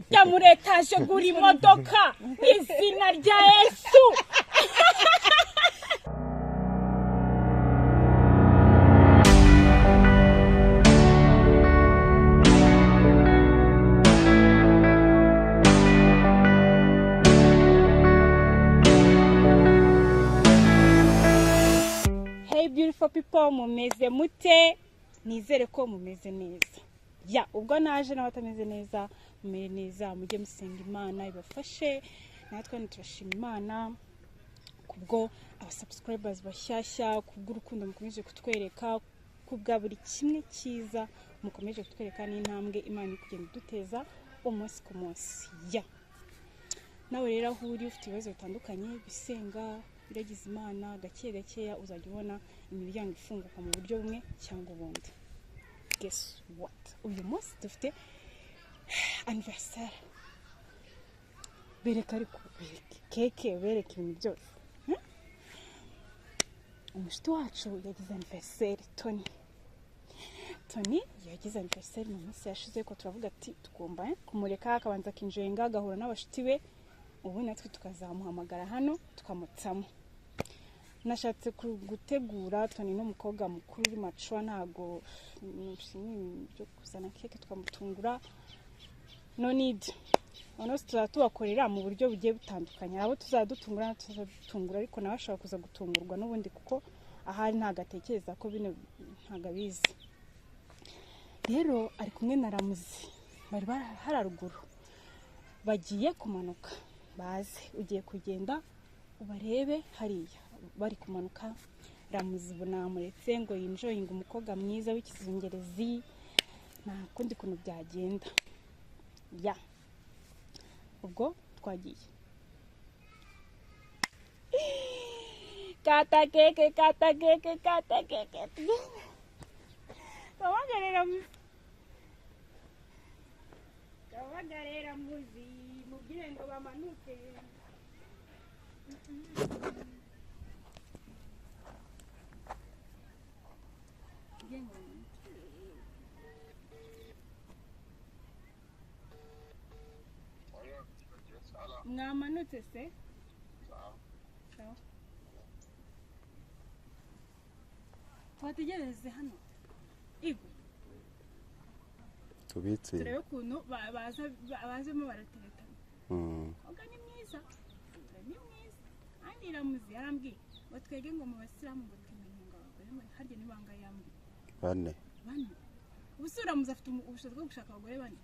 yamuretaje gura imodoka izina rya Yesu. Hey beautiful people, mumeze mute? Nizere ko mumeze neza. Ya, ubwo naje n'abatameze neza, mumere neza, mujye musenga Imana ibafashe. Natwe turashima Imana kubwo abasubscribers bashyashya, kubwo urukundo mukomeje kutwereka, kubwa buri kimwe cyiza mukomeje kutwereka n'intambwe Imana ikugenda duteza umunsi ku munsi. Ya. Nawe rero aho uri ufite ibibazo bitandukanye, bisenga biragize Imana gake gakeya uzajya ubona imiryango ifunguka mu buryo bumwe cyangwa ubundi. Guess what? Uyu munsi dufite anniversaire. Bereka ariko keke, bereka ibintu byose. Umushuti wacu yagize anniversaire, Tony yagize anniversaire mu minsi yashize, ko turavuga ati tugomba kumureka akabanza kinjenga agahura n'abashuti be, ubu natwe tukazamuhamagara hano tukamutsamo. Nashatse gutegura Tony n'umukobwa mukuru uri macho, ntago byo kuzana keke tukamutungura, no need. Ono tuzabakorera mu buryo bugiye butandukanye, abo tuzadutungura na tuzadutungura, ariko nawe ashaka kuza gutungurwa n'ubundi kuko ahari ntagatekereza ko bino ntagabizi. Rero ari kumwe na Ramuzi, bari hararuguru, bagiye kumanuka. Baze ugiye kugenda ubarebe hariya bari kumanuka. Ramuzi bunamuretse ngo yinjoyinga umukobwa mwiza w'ikizungerezi, nta kundi kuntu byagenda. Ya, ubwo twagiye. Kata keke. Kawagarera muzi mubwire ngo bamanuke. Mwamanutse se? Sawa. Twategereze hano. Igo. Tubitse. Turebe ukuntu bazemo barateretana. Oga ni mwiza. Ni mwiza. Andi Ramuzi yarambwiye ngo twege ngo mu Basilamu ngo tumenye ngo abagore harya nibanga yambwiye. Bane. Ubusura Ramuzi afite ubushobozi bwo gushaka abagore bane.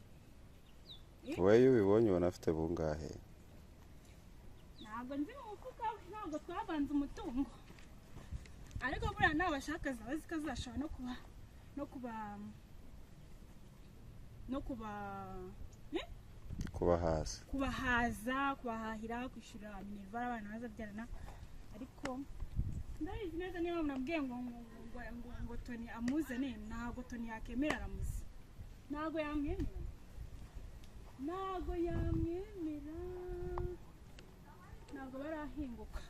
Wewe ubibonye ubona afite bungahe? Ntabwo nzi umufuka, ntabwo twabanze umutungo. Ariko buriya nabashaka zabazi kazashobora kubahaza, kubahahira, kwishyura minivara abana bazabyarana. Ariko ndabizi neza niba munabwiye ngo Tony amuzane, ntabwo Tony yakemera Ramuzi. Ntabwo yamwemera. Ntabwo barahinguka.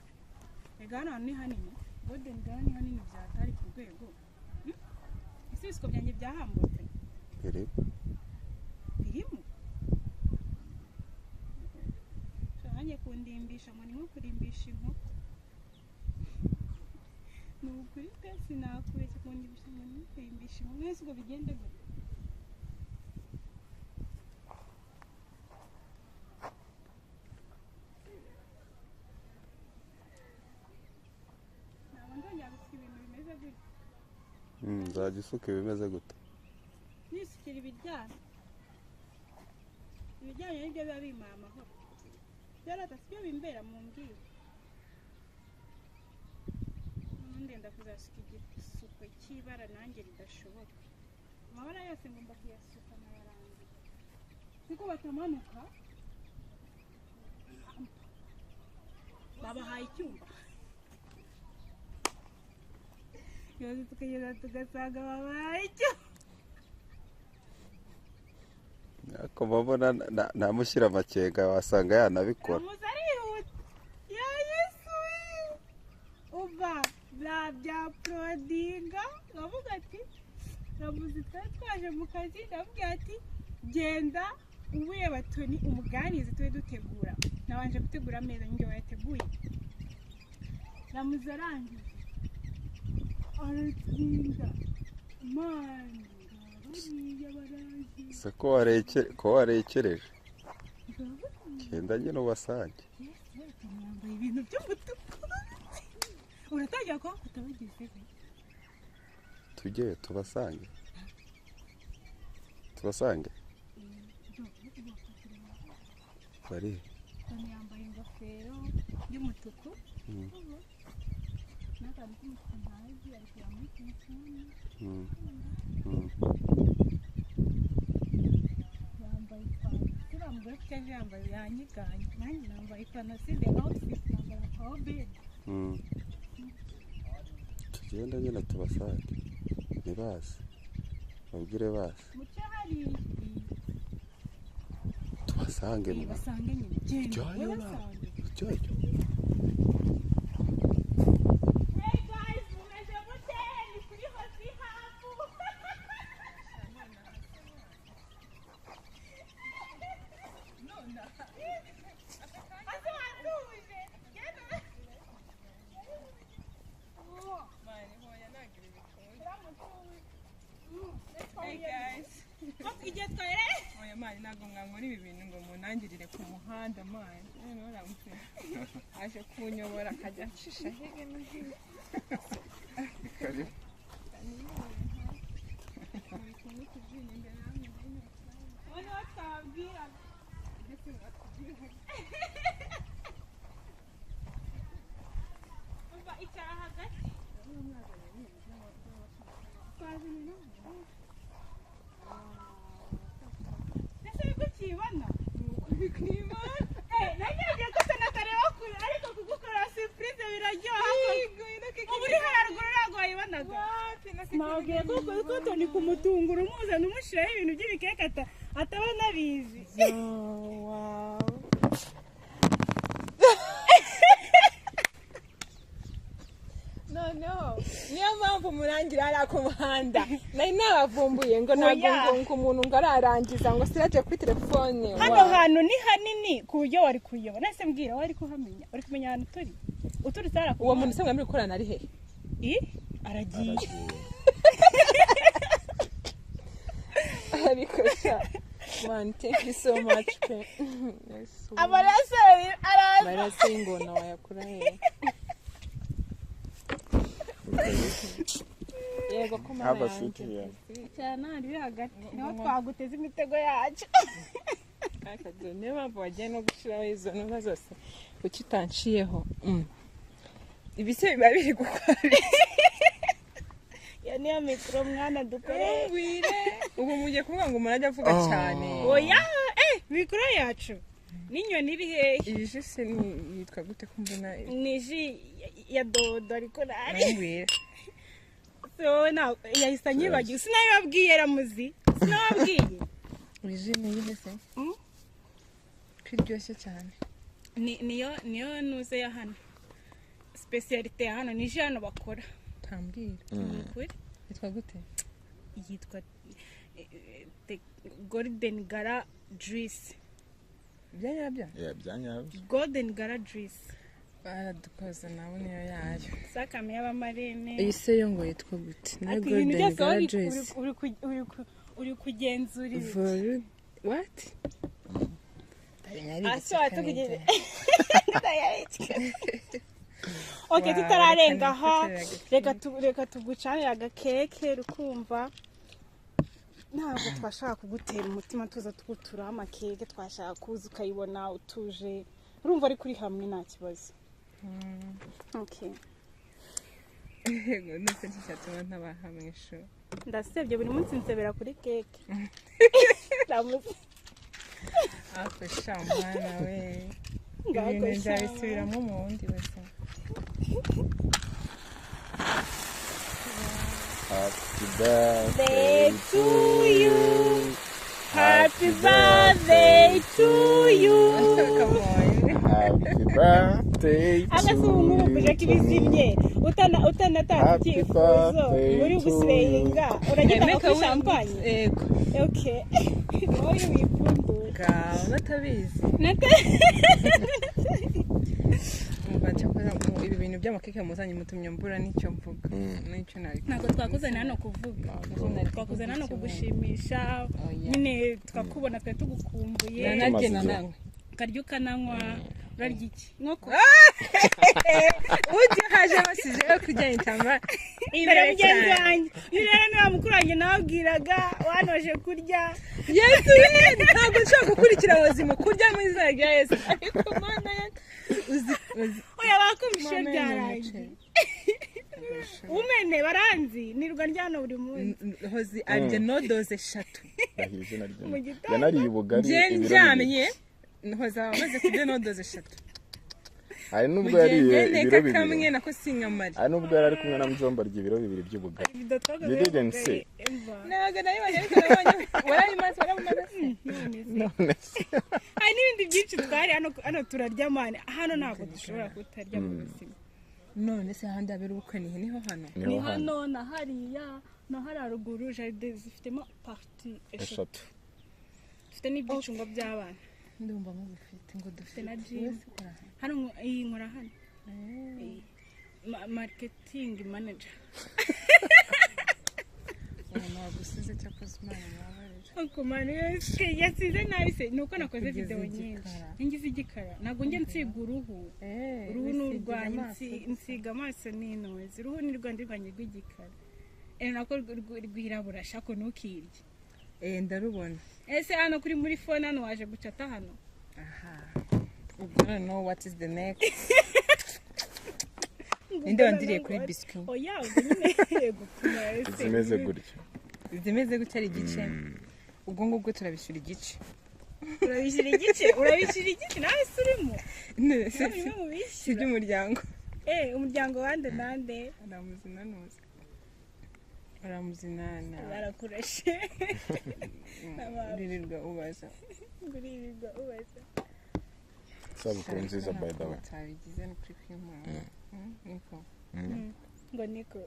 Egana ni hanini. Golden Gana ni hanini byatari ku rwego. Isisiko byanjye byahambutse. Birimo. Shanye kundimbisha ngo ni nko kurimbisha inkoko. Nukuri pesi nakubeshya kundimbisha ngo ni kurimbisha inkoko. Mwese ubwo bigende gute? Nzagisuka bimeze gute? Nisukira ibijyanye n'ibyo biba bimara amahoro. Byaradasibyo bimbera mu ngiyo. Ndenda kuzasuka igisuko cy'ibara nanjye ridashoboka. Amabara yose ngomba kuyasuka n'abarangi. Siko batamanuka. Babahaye icyumba. Yose tukagenda tugasanga babahaye icyumba. Ako mbona namushyira amakenga wasanga yanabikora. Uba bya prodinga bavuga ati Ramuzi twaje mu kazi, ndabwira ati genda ubuye batoni umuganize tube dutegura nabanje gutegura ameza njye wayateguye ramuza arangije aratinda mani bariya baraje se ko warekereje genda nyine ubasange yambaye ibintu by'umutuku uratangira ko utabagize tujye tubasange bari yambaye ingofero y'umutuku n'akantu k'umutuku ntazi ari kureba muri telefone yambaye ipantaro uriya mugore ufite ejo yambaye yanyiganye nanjye nambaye ipantaro side outfit nambara power bed tugenda nyine tubasange ntibaze babwire baze muce hari tubasange basange nyine genda basange Hey guys, mumeze mute ni kuri hosi hafu nona ase watuje mani hoya nagira ibikoni Hey guys igihe twere oya mani ntabwo mwankora ibi bintu ngo munangirire ku muhanda mani none uramutse aje kunyobora akajya acisha hirya no hino icara hagati ese bikukibona nanjye ko sanatareba kure ariko kugukorera surprise biraryoha ubu uri haruguru ntabwo wayibonaga nabwiye ko toni kumutungura umuzana umushyiraho ibintu by'ibikeke atabona abizi noneho niyo mpamvu murangira hariya ku muhanda nari nabavumbuye ngo ntabwo ngo umuntu ngo ararangiza ngo siraje kuri telefone hano hantu ni hanini ku buryo wari kuyobona ese mbwira wari kuhamenya uri kumenya ahantu turi uturutse hariya uwo muntu se mwamuri gukorana ari hehe aragiye ariko sha man thank you so much amaraso araza barase ingona wayakura hehe yego ko mama yanjye cyane ari hagati niho twaguteza imitego yacu akado niyo mpamvu wagiye no gushiraho izo ntuba zose kuki utanciyeho ibise biba biri gukora ya niyo mikoro mwana dukore ubu mugiye kuvuga ngo umuntu ajya avuga cyane oya mikoro yacu n'inyoni iri hehe iyi ji se yitwa gute ko mbona ni ji ya dodo ariko nari wowe yahise anyibagiwe sinabibabwiye ramuzi sinababwiye iyi ji ni iyihe se ko iryoshye cyane niyo nuze ya hano specialite ya hano ni ji hano bakora tambwira ni ukuri yitwa gute yitwa golden gala juice byanyabyo byanyabyo golden gala juice baradukoza nabo niyo yayo sakame y'abamarene iyi se yo ngo yitwa gute nayo ati golden gala juice uri kugenzura what okay tutararenga aha reka tugucanira agakeke rukumva ntabwo twashaka kugutera umutima tuza twuturaho amakeke twashaka kuza ukayibona utuje urumva ari kuri hamwe nta kibazo okay yego nose cyatuma ntabahamwisho ndasebye buri munsi nsebera kuri keke afasha mwana we ibintu nzabisubiramo mu wundi wese Happy birthday to you. Happy birthday to you. Happy birthday to Agasumu kujaki bizimye. Utanataka ikifuzo. Muri gusireyinga. Uragenda ku champagne. Yego. Okay. wowe wipfundura gaho natabizi ibi bintu by'amakeke muzanye mutumye mbura n'icyo mvuga n'icyo nari ntabwo twakuzana hano kuvuga twakuzana hano kugushimisha nyine twakubona twe tugukumbuye nanagena nawe ukarya ukananywa urarya iki nkoko ujye haje basize yo kurya intama imbere mugenzi wanjye iyo rero niba mukuru wanjye nawabwiraga wanoje kurya yesu ntabwo ushobora gukurikira ubuzima kurya mu izina rya yesu ariko mana uzi oya bakumvishe byarangiye umene baranzi nirwa ryano buri munsi hozi arya nodoze 3 mu gitondo yanariye ubugari ndyamye hoza amaze kurya nodoze 3 hari nubwo yariye ibiro bibiri kamwe nako sinkamari hari nubwo yari ari kumwe na mjomba arya ibiro bibiri by'ubugari didn't say naga nayo nabonye warayimaze none hari n'ibindi byinshi twari hano turarya mane hano ntabwo dushobora kutarya mu buzima none se handi abera ubukwe niho hano ni hano na hariya na haruguru jaride zifitemo parti eshatu dufite n'ibyicungo by'abana ndumva mu bifite ngo dufite na gym hano iyi nkora hano marketing manager gusize cyakoze umwana mwabaje kumana yasize nabi se nuko nakoze video nyinshi ngize igikara ntago nge nsiga uruhu ni urwanjye nsiga amaso n'intozi uruhu ni rwandi rwanjye rw'igikara nako rwirabura shako ntukirye ndarubona ese hano kuri muri phone hano waje gucata hano aha I don't know what is the next inde wandiriye kuri biscuit oya nyine gutuma zimeze gutya ari igice ubwo ngubwo turabishyura igice urabishyura igice nawe surimo si by'umuryango umuryango wande nande aramuzinana barakurashe uririrwa ubaza sabukuru nziza by the way tabigize no kuri kwimana niko ngo niko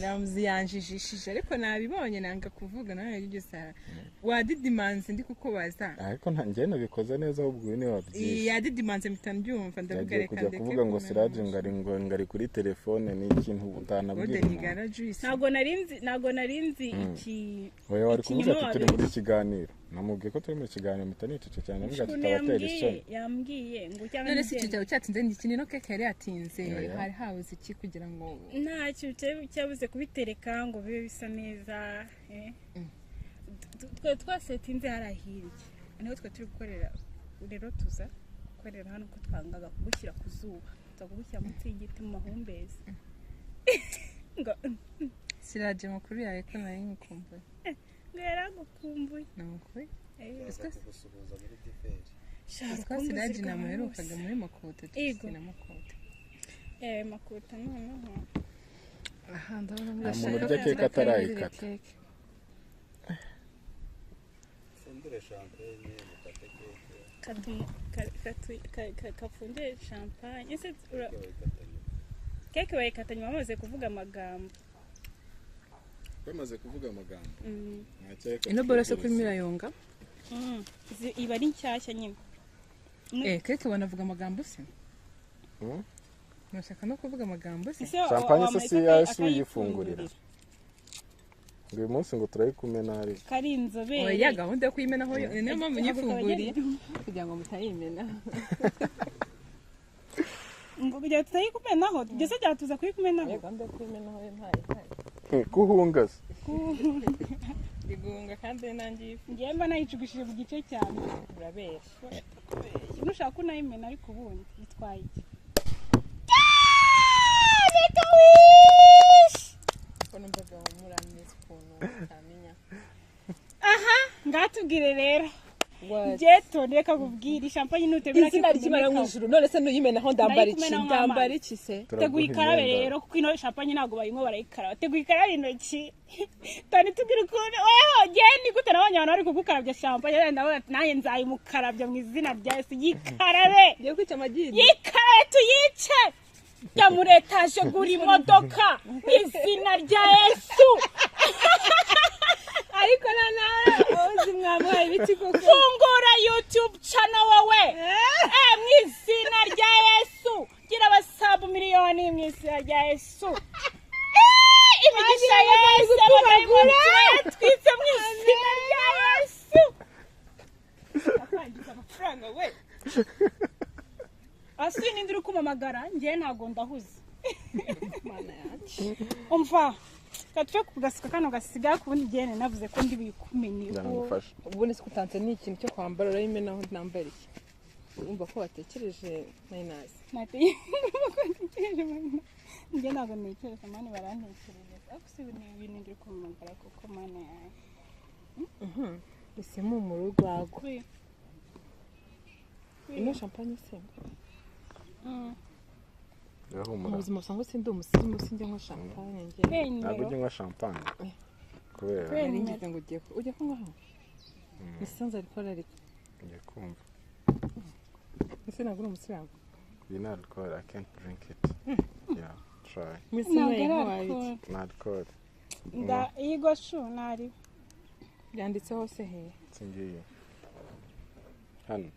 Ramzi yanjijishije ariko nabibonye nanga kuvuga nawe byose wadidimanze ndi kukubaza ariko ntangiye nabikoze neza ahubwo ni wabyiye yadidimanze mitanbyumva ndavuga reka ndeke kuvuga ngo Siraje ngari kuri telefone ni ikintu utanabwira ntago narinzi iki oya wari kuvuga ati turi muri kiganiro namubwiye ko turi muri kiganiro mutanicece cyane nubwo tutabatera isoni yambwiye ngo cyangwa none se kitabo cyatinze ndikini no keke yari yatinze hari habuze iki kugira ngo ntacyo cyabuze kubitereka ngo bibe bisa neza twasetinze harahirye niho twe turi gukorera rero tuza gukorera hano ko twangaga kugushyira ku zuba tukagushyira munsi y'igiti mu mahumbezi ngo Siraje makuru yawe ko nari ngukumbuye ngo yaragukumbuye namukuri gusuhuza muri differi Siraje namuherukaga muri Makoto tukina Makoto Makoto noneho aha ndabona umuntu urya keke atarayikata fundure champagne mukate kafundure champagne ese keke bayikatanye bamaze kuvuga amagambo ino borose kuri Mirayonga iba ari nshyashya nyine keke banavuga amagambo se nashaka no kuvuga amagambo se champagne se si yasi uyifungurira ngo uyu munsi ngo turayikumena ari kari inzobere oya gahunda yo kuyimenaho niyo mpamvu nyifunguriye kugira ngo mutayimena ngo kugira tutayikumenaho tugeze cyane tuza kuyikumenaho gahunda yo kuyimenaho ntaye kuhunga se igunga kandi nanjye ngiye mba nayicugishije mu gice cyane urabeshya nushaka unayimena ariko ubundi bitwaye iki numvaga umurameze ukuntu utamenya aha ngatubwire rero jeto reka kubwira champagne nutemera izina rikimara mu ijuru none se nuyimenaho ndambara iki se teguye ikarabe rero kuko ino champagne ntago bayinko barayikaraba teguye ikarabe intoki tani tubwira ukuntu oya geni gute nabonye abantu bari kugukarabya champagne ndavuga nanjye nzayimukarabya mu izina rya Yesu yikarabe ngiye kwica amagini yikarabe tuyice ya muretaje gura imodoka izina rya Yesu ariko nawe uzi mwamuhaye ibiki koko fungura YouTube channel wowe mu izina rya Yesu gira abasabu miliyoni mu izina rya Yesu imigisha Yesu abadayimoni twitse mu izina rya Yesu akangiza amafaranga we asini ndiri kumamagara ngiye ntago ndahuze mana yacu umva katwe kugasika kano gasiga kubundi gene navuze ko ndi bikumenye ndamufasha ubundi se kutanze ni ikintu cyo kwambara urayime naho nambara iki urumva ko watekereje mayinazi ngiye ntago ntekereza mani barantekereza ariko si ibintu ndiri kumamagara kuko mana yawe ese mu rwagwa ino champagne se mu buzima busanzwe sindi umusirimu sinjya nywa champagne njye ntabwo ujya unywa champagne kubera ngize ngo ujye kunywaho nisanze ariko ariko ngiye kumva ese ntabwo uri umusirimu you know alcohol I can't drink it yeah try not cold nda igo shu nari byanditseho se he singiye hano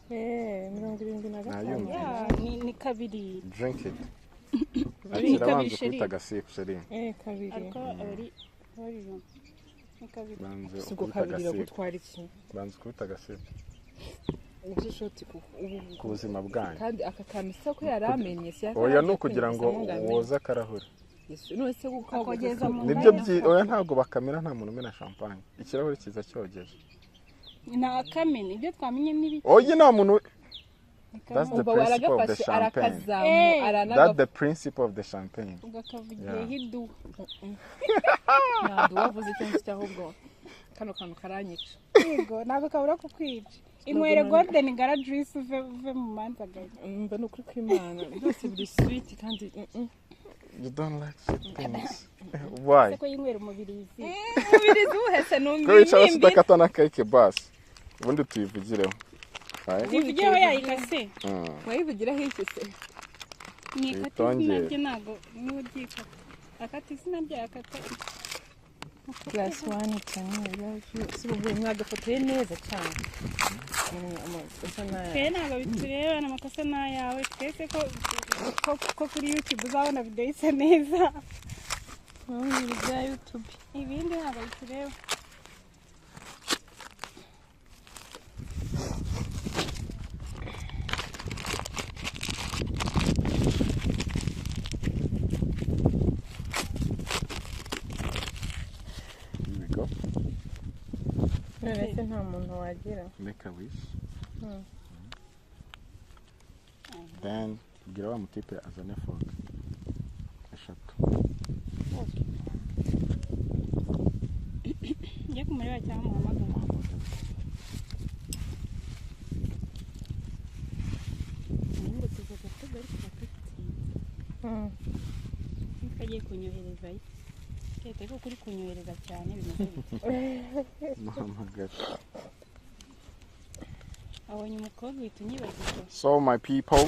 75 ni kabiri drink it Kabiri arabanza sheri. kubita agasipu sheri kabiri ariko abari ni kabiri banze siko ukubita kabiri agasipu gutwara iki banze ukubita agasipu ubu shoti ku buzima bwanyu kandi aka kamisa ko yaramenye si oya ni ukugira ngo woze akarahuri none se akogeza mu nibyo oya ntabwo bakamera nta muntu umena champagne ikirahuri kiza cyogeje na kamene ibyo twamenye nibi oya nta muntu that's the principle of the champagne that's the principle of the champagne ugakavugiye hidu ntabwo wavuze ikintu cyahubwo kano kantu karanyica yego ntabwo kabura kukwica inywere golden gara juice uve mu manza gaye mba nukuri kw'Imana byose biri sweet kandi you don't like sweet things why seko yinywera umubirizi uhese ko wicara udakata na cake basi ubundi tuyivugireho zivugiyeho yayikase wayivugiraho iki se ni ikata izina rye ntabwo n'ugika akata izina rye akata class 1 cyane si ubu mwagafotoye neza cyane ntabwo bitureba n'amakosa n'ayawe twese ko kuri YouTube uzabona video isa neza bya YouTube ibindi ntabwo bitureba none se nta muntu wagira make a wish then gira wa mutipe azane foga eshatu njye kumureba cyangwa muhamagara ningo tuza gatoga ariko bakati kagiye kunyoherezayo kete ko kuri kunyohereza cyane bimeze muhamagara abonye umukobwa uhita unyibagirwa so my people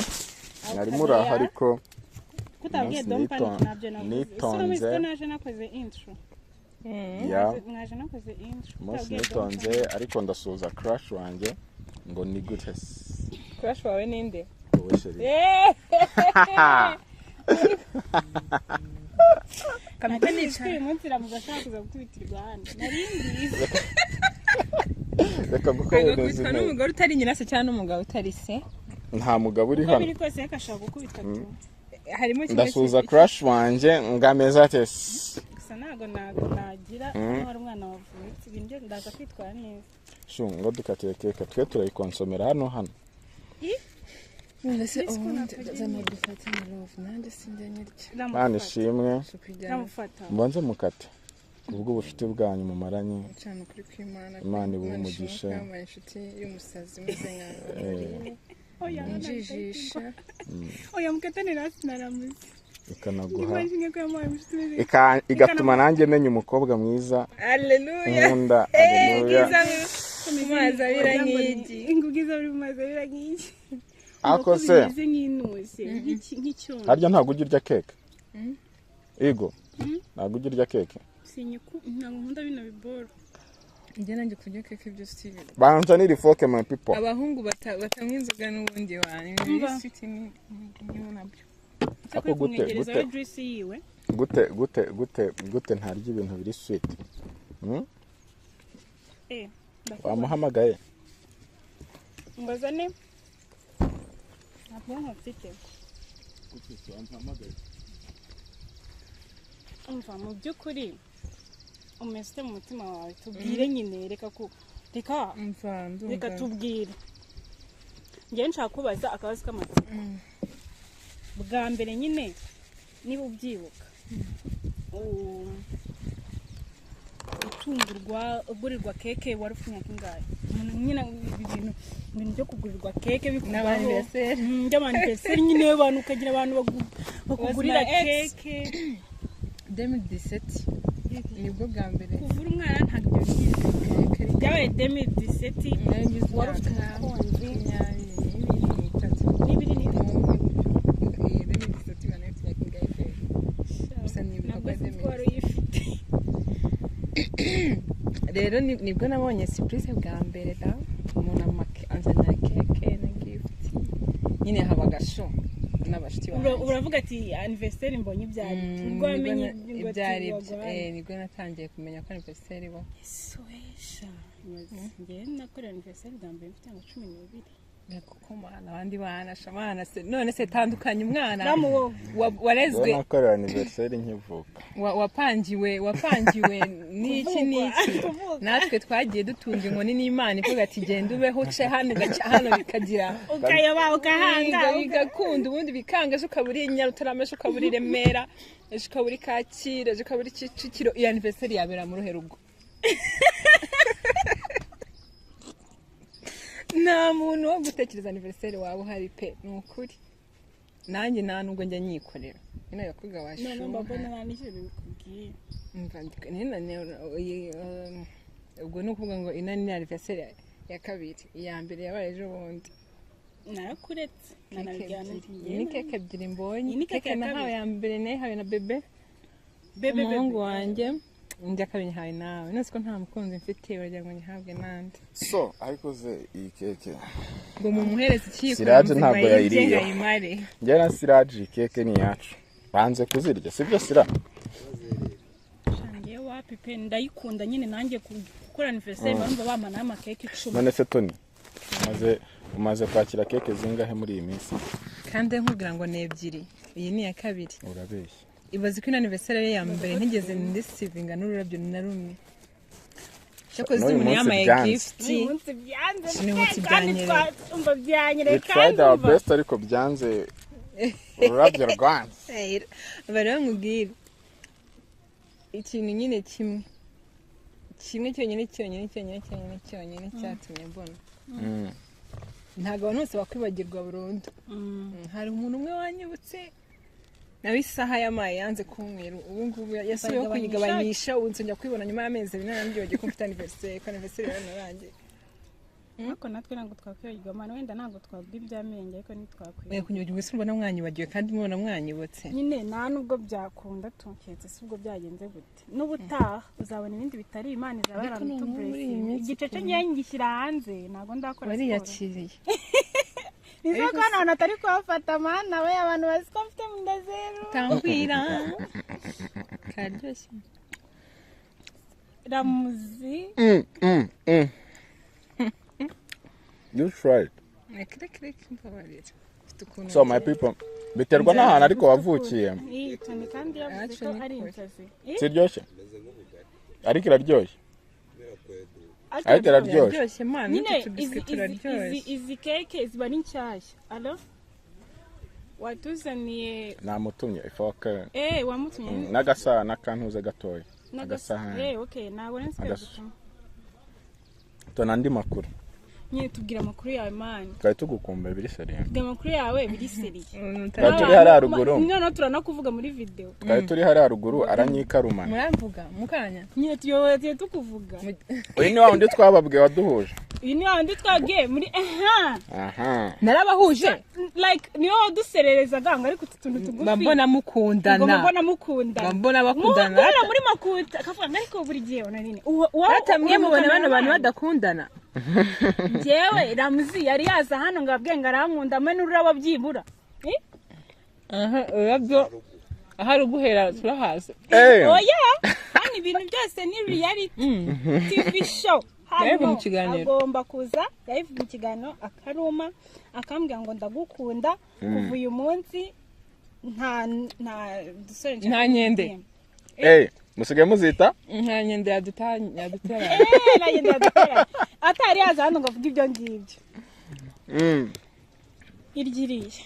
nari muraho ariko kutabwiye dompani nabyo nitonze naje nakoze intro mwaje nakoze intro umunsi nitonze ariko ndasuhuza crush wanjye ngo ni gute crush wawe ninde wowe sheri kamete nishwe umunsi ramugashaka kuza gukubitirwa hano nari mbizi reka gukomereza intebe n'umugore utari nyina se cyangwa n'umugabo utari se nta mugabo uri hano biri kose yakashaka gukubita tu harimo ndasuhuza crush wanjye ngameza ate gusa ntago nagira hari umwana wavutse ibintu ndaza kwitwara neza shu ngo dukatiye keke twe turayikonsomera hano none se zana dufate na love nanjye sinjyanyirya Mana ishimwe namufata mubanze mukate ubwo ubucuti bwanyu mumaranye cyane kuri kw'Imana Imana ibuhe umugisha kama inshuti y'umusazi umeze nka njijisha oya mukatane rasi naramuze ikanaguha ko igatuma nanjye menya umukobwa mwiza haleluya nkunda haleluya mazi abira nk'igi ingugiza buri mazi abira nk'igi ako se nk'intuze nk'icyondo harya ntabwo ujya urya keke ego ntabwo ujya urya keke ntabwo nkunda bino biboro. Njye nanjye kurya keke byo Steve. Banza ni rifoke my people. Abahungu batanywa inzoga n'ubundi wani. Ibi sweet ni nabyo. Ako gute juice yiwe. Gute ntarya ibintu biri sweet. Wamuhamagaye. Ngazane. Ntabwo mfite. Umva mu by'ukuri umeze mu mutima wawe tubwire nyine reka tubwire. Ngiye nshaka kubaza akabazo k'amatsiko. Bwa mbere nyine niba ubyibuka utungurwa ugurirwa keke wari ufunya kingahe nyine ibintu byo kugurirwa keke bikubaho n'abantu nyine abantu ukagira abantu bakugurira keke 2017 nibwo bwa mbere kuvura umwana ntabyo keke byabaye 2017 wari ufite umukonzi n'ibiri rero nibwo nabonye surprise bwa mbere da umuntu anzanira keke na gift nyine habaga show n'abashiti bawe uravuga ati anniversaire mbonye ibyari nibwo amenye ibyari nibwo natangiye kumenya ko anniversaire iba soesha ngiye nakorera anniversaire bwa mbere mfite 12 kuko mwana abandi bana shamana se none se tandukanye umwana warezwe nakorera anniversaire nkivuka wapangiwe n'iki natwe twagiye dutunga inkoni n'Imana ivuga ati genda ubeho ce hano gaca hano bikagira ukayoba ukahanga bigakunda ubundi bikanga ukaburi Nyarutarama ukaburi Remera ukaburi Kacira ukaburi Kicukiro iyo anniversaire yabera mu Ruherugo nta muntu wo gutekereza anniversaire wawe hari pe nukuri nanjye nta nubwo njya nyikorera ino yakuga washuha none mbabona nanije bikubwiye ubwo no kuvuga ngo ina ni anniversaire ya kabiri iya mbere yabaye ejo bundi narakuretse ni keke ebyiri mbonye keke nahawe ya mbere nahawe na bebe umuhungu wanjye njya kabiri hawe nawe nose ko nta mukunzi mfite uragira ngo nyihabwe nande so ariko ze iyi keke ngo mumuhereze ikiko Siraje ntabwo yayiriye njye na Siraje keke ni yacu banze kuzirya sibyo Sira shangiye wapi pe ndayikunda nyine nanjye gukora anniversaire bamva bamana ama keke 10 none se Tony umaze kwakira keke zingahe muri iyi minsi kandi nkubwira ngo ni ebyiri iyi ni ya kabiri urabeshya ibaze ko anniversaire ya mbere ntigeze ndisivinga n'ururabyo na rumwe cyakoze umuntu yamaye gift umunsi byanze umva byanyereka kandi our best ariko byanze ururabyo rwanze bari bamubwira ikintu nyine kimwe cyonyine cyatumye mbona ntabwo abantu bose bakwibagirwa burundu hari umuntu umwe wanyibutse nawe isaha y'amaye yanze kumweru ubu ngubu yasubiye kuyigabanyisha ubu nsongera kwibona nyuma y'amezi 2 narambyoge ko mfite anniversaire yanarangiye ariko natwe ntabwo twakwibagirwa mana wenda ntabwo twabwa iby'amenge ariko ntitwakwibagirwa kunyibagirwa se mbona mwanyibagiwe kandi mubona mwanyibutse nyine nta nubwo byakunda tuketse se ubwo byagenze gute n'ubutaha uzabona ibindi bitari Imana izaba yarantublessing igice cyo ngiye ngishyira hanze ntabwo ndakora wari yakiriye nizo ko none atari kwafata mana we abantu baziko mfite mu ndazero tambwira karyoshye ramuzi you tried mbabarira so my people biterwa n'ahantu ariko wavukiye cyane kandi yavuze ko ari insazi siryoshye ariko iraryoshye ariko iraryoshye nyine izi keke ziba ari nshyashya alo watuzaniye namutumye ifoke wamutumye n'agasahani n'akantuze gatoya agasahani okay ntabwo nsigaye gutuma tonandi makuru nyine tubwira amakuru yawe mani twari tugukumbuye biri seriye tubwira amakuru yawe biri seriye twari turi hari haruguru none turanakuvuga muri video twari turi hari haruguru aranyikarumana muramvuga mukanya nyine tuyoboye tukuvuga uyu ni wa wundi twababwiye waduhuje iyi ni handi twagiye muri aha narabahuje like niyo wadusererezaga ngo ariko utu tuntu tugufi mbona mukundana mbona bakundana mbona muri makuta akavuga ngo ariko buri gihe ona nini batamwe mubona bano bantu badakundana jewe Ramzi yari yaza hano ngo abwe ngo arankunda mwe n'ururabo byibura urabyo ahari uguhera turahaza oya kandi ibintu byose ni reality TV show hano agomba kuza live mu kiganiro akaruma akambwira ngo ndagukunda kuva uyu munsi nta dusore nta nyende musigaye muzita nta nyende yadutera nta nyende yadutera atari yaza hano ngo avuge ibyo ngibyo iryiriye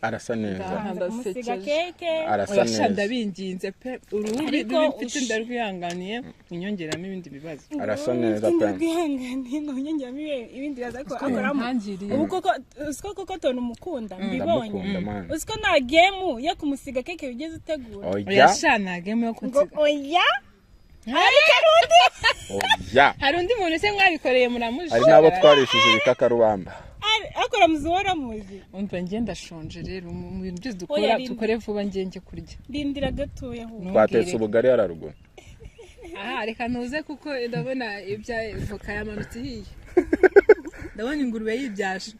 arasa neza musiga keke arasa neza ndabinginze pe uruhuri rw'imfite ndarwihanganiye inyongeramo ibindi bibazo arasa neza pe rwihanganiye ngo inyongeramo ibindi bibazo ariko akoramo ubu koko tona umukunda mbibonye uziko nta game yo kumusiga keke bigeze utegura oya nta game yo kunsiga oya hari undi muntu se mwabikoreye muramuje hari nabo twarishije ibikakarubamba akora muzuhora muzi umva ngiye ndashonje rero mu bintu byose dukore vuba ngiye kurya ndindira gatoya ahubwo twatetse ubugari yararuguru reka ntuze kuko ndabona ibya voka yamanutse ihiye ndabona ingurube yibyaje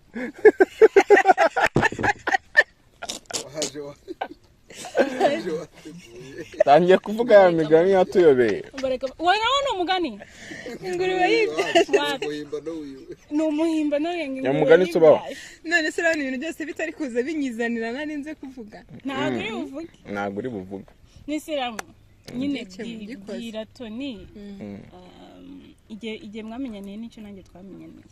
tangiye kuvuga ya migani yatuyobeye urabona umugani ingurube yibyaje ni umuhimba ya mugani tubaho none se urabona ibintu byose bitari kuza binyizanira narinze kuvuga ntabwo uri buvuge n'isiramu nyine bwira Tony igihe mwamenyaniye n'icyo nanjye twamenyaniye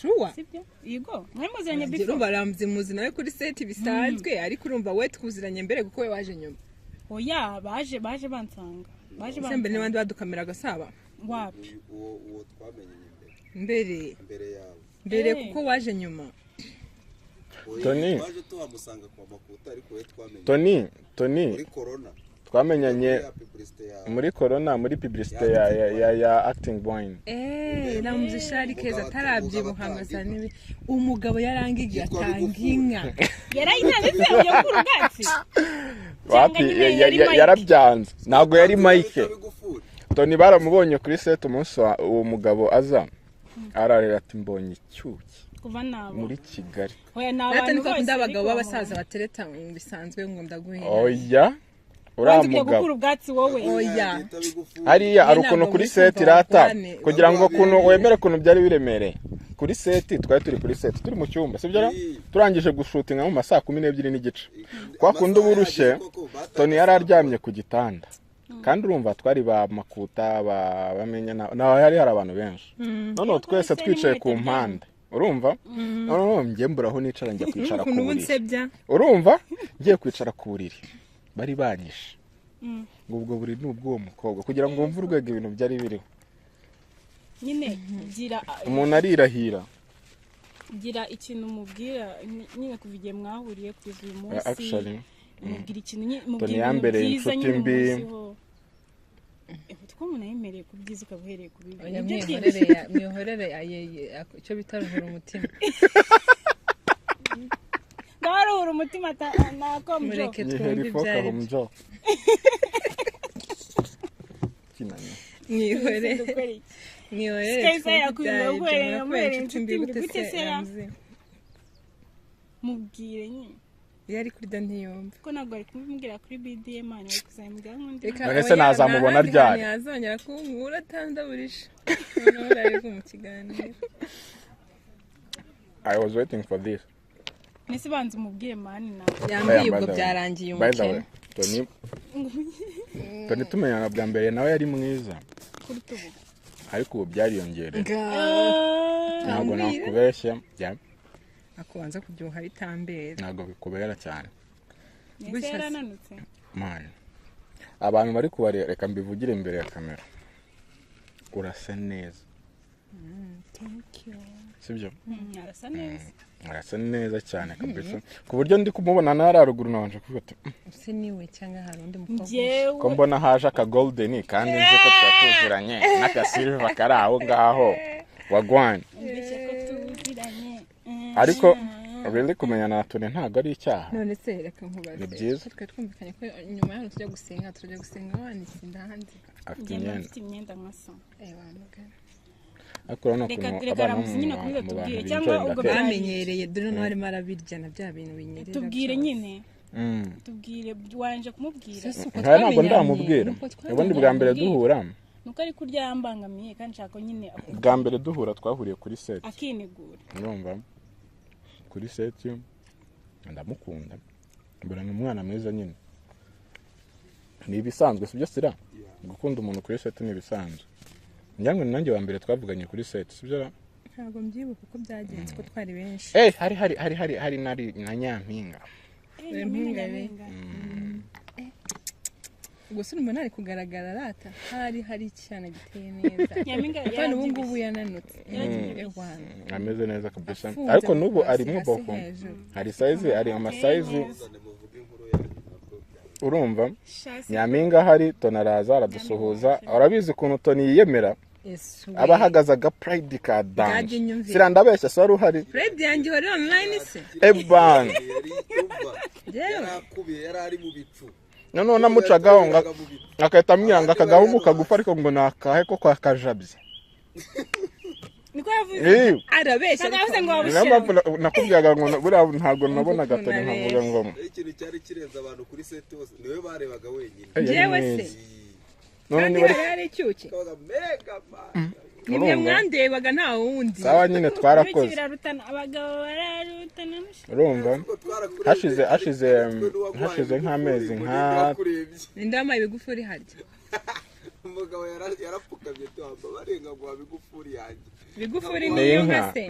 shuwa sibyo yego mwemuziranye before baramze muzi nawe kuri set bisanzwe ariko urumva we twuziranye mbere kuko we waje nyuma oya baje bansanga mbere n'abandi badukamera agasaba wapi uwo twamenyanye mbere kuko waje nyuma Tony waje tuhamusanga kwa makuta ariko we twamenyanye Tony muri corona twamenyanye muri corona muri publicité ya acting wine Ramzi Shari keza tarabyibuhanga nibi umugabo yarangiye atanginka yarayinanditse yo kurugati wapi yarabyanze ntago yari Mike Tony baramubonye kuri set umunsi uwo mugabo aza ararira ati mbonye icyuki kuva nabo muri Kigali oya nabantu bose abagabo b'abasaza batereta bisanzwe ngo ndaguhera oya uramugabo oya hariya ari ukuntu kuri set irata kugira ngo kuno wemere kuno byari biremereye kuri set twari turi kuri set turi mu cyumba sibyo turangije gushutinga mu masaa 12 n'igice kwa kundi uburushye Tony yararyamye ku gitanda kandi urumva twari ba makuta bamenya naho hari abantu benshi none twese twicaye ku mpande urumva ngiye mburaho nicara njya kwicara ku buriri urumva ngiye kwicara ku buriri bari banyishe ubwo buri n'ubwo uwo mukobwa kugira ngo wumve urwego ibintu byari biriho nyine gira umuntu arirahira gira ikintu mubwira nyine kuva igihe mwahuriye kugeza uyu munsi mubwira ikintu mubwira yambereye inshuti mbi ko umuntu yemereye ku byiza ukabuhereye ku bibi mwihorere icyo bita ruhura umutima ndaruhura umutima nako mureke twumve ibyari mubwire nyine yari kuri ntiyumva ko ntabwo ari kumubwira kuri BDM ari kuzamubwira nk'undi ese nazamubona ryari yazongera kunkura atandaburisha ari mu kiganiro I was waiting for this nese banze umubwire mani na yambwiye ubwo byarangiye umukene Tony tumenyana bwa mbere nawe yari mwiza kuri tubu ariko ubu byariyongereye ntabwo nakubeshya akubanza kubyuha bitambere ntabwo bikubera cyane nese yarananutse man abantu bari kubareka mbivugire imbere ya kamera urasa neza Thank you. sibyo arasa neza arasa neza cyane kabisa ku buryo ndi kumubona na haruguru nabanje kuvuga ati use niwe cyangwa hari undi mukobwa njyewe ko mbona haje aka golden kandi nzi ko twatuziranye n'aka silver kari aho ngaho wagwanye mbese ko tuziranye ariko really kumenya na Tony ntago ari icyaha none se reka nkubaze Ni byiza. twe twumvikanye ko nyuma y'aho tujya gusenga wanisinda hanze afite njye imyenda mfite imyenda nkasa wanuga ariko urabona Reka- ukuntu reka abana aramuzi nyine mu kubera bantu tubwire, binjoyinga cyangwa ubwo kera. bamenyereye dore no harimo arabirya na bya bintu binyerera tubwire byose. nyine Mm. tubwire wanje kumubwira Sisi uko Nkaya ntabwo twamenyanye, ndamubwira uko ubundi bwa mbere twamenyanye. duhura nuko ari kurya yambangamiye kandi nshaka nyine bwa mbere duhura twahuriye kuri set akinigura urumva kuri set ndamukunda mbona ni umwana mwiza nyine ni ibisanzwe sibyo sira gukunda umuntu kuri set ni ibisanzwe njyangwe nanjye wa mbere twavuganye kuri set sibyo ntabwo mbyibuka uko byagenze ko twari benshi hari na Nyampinga Nyampinga be. gusa urumva ntari kugaragara rata hari icyana giteye neza Nyampinga kandi ubu ngubu yarabyibushye. yananutse Yarabyibushye. ameze neza kabisa Afunze ariko n'ubu hasi, arimo hasi boko hejuru. hari size ari amasayizi muzane muvuge inkuru yanyu nabwo urumva Shasi. Nyampinga hari Tony araza aradusuhuza urabizi ukuntu Tony yiyemera Yesu we. aba ahagaze aga pride ka dance Bwajye nyumvira. sira ndabeshya so wari uhari Fred yanjye wari online se eban yari yumva Yewe. yari akubiye yari ari mu bicu noneho namucagaho ngo Yagendaga mu bicu. akahita ambwira ngo akagahugu kagufa ariko ngo ni akahe ko kwa kajabye niko yavuze arabeshya Ntabwo yavuze ngo niyo mpamvu nakubwiraga ngo buriya ntabwo nabonaga Tony nkavuga ngo Rero ikintu cyari kirenze abantu kuri set bose niwe barebaga wenyine "Hey, yari Njyewe mwiza." se none kandi niba hari hari icyuki kabaga mega man nimwe urumva? mwandebaga nta wundi sawa nyine twarakoze birarutana abagabo bararutana urumva Ubwo twarakurebye, hashize nk'amezi nka wakurebye. ninde wambaye ibigufuri harya umugabo yarapfukamye tuhamba barenga ngo wabigufuri yanjye ibigufuri ni niyo inka nka se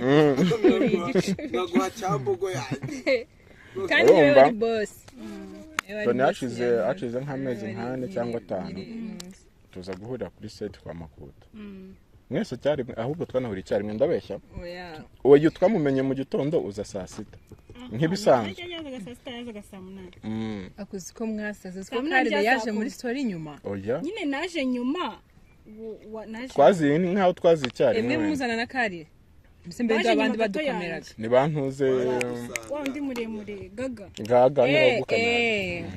nkaguha cyambogo yanjye kandi niwe Urumva? wari boss Tony hashize nk'amezi nk'ane cyangwa atanu tuza guhurira kuri set kwa Makuta mwese cyari ahubwo twanahuriye icyarimwe ndabeshya oya uwo yu twamumenye mu gitondo uza saa sita nk'ibisanzwe akuzi ko mwasaze ko Kamwe Karire yaje byasakuza. muri story nyuma oya nyine naje nyuma naje twaziye nk'aho twazi emwe icyarimwe muzana na Karire mbese mbere Baje y'abandi nyuma gato badukameraga ni bantuze wa undi muremure gaga gaga niho eh gukamera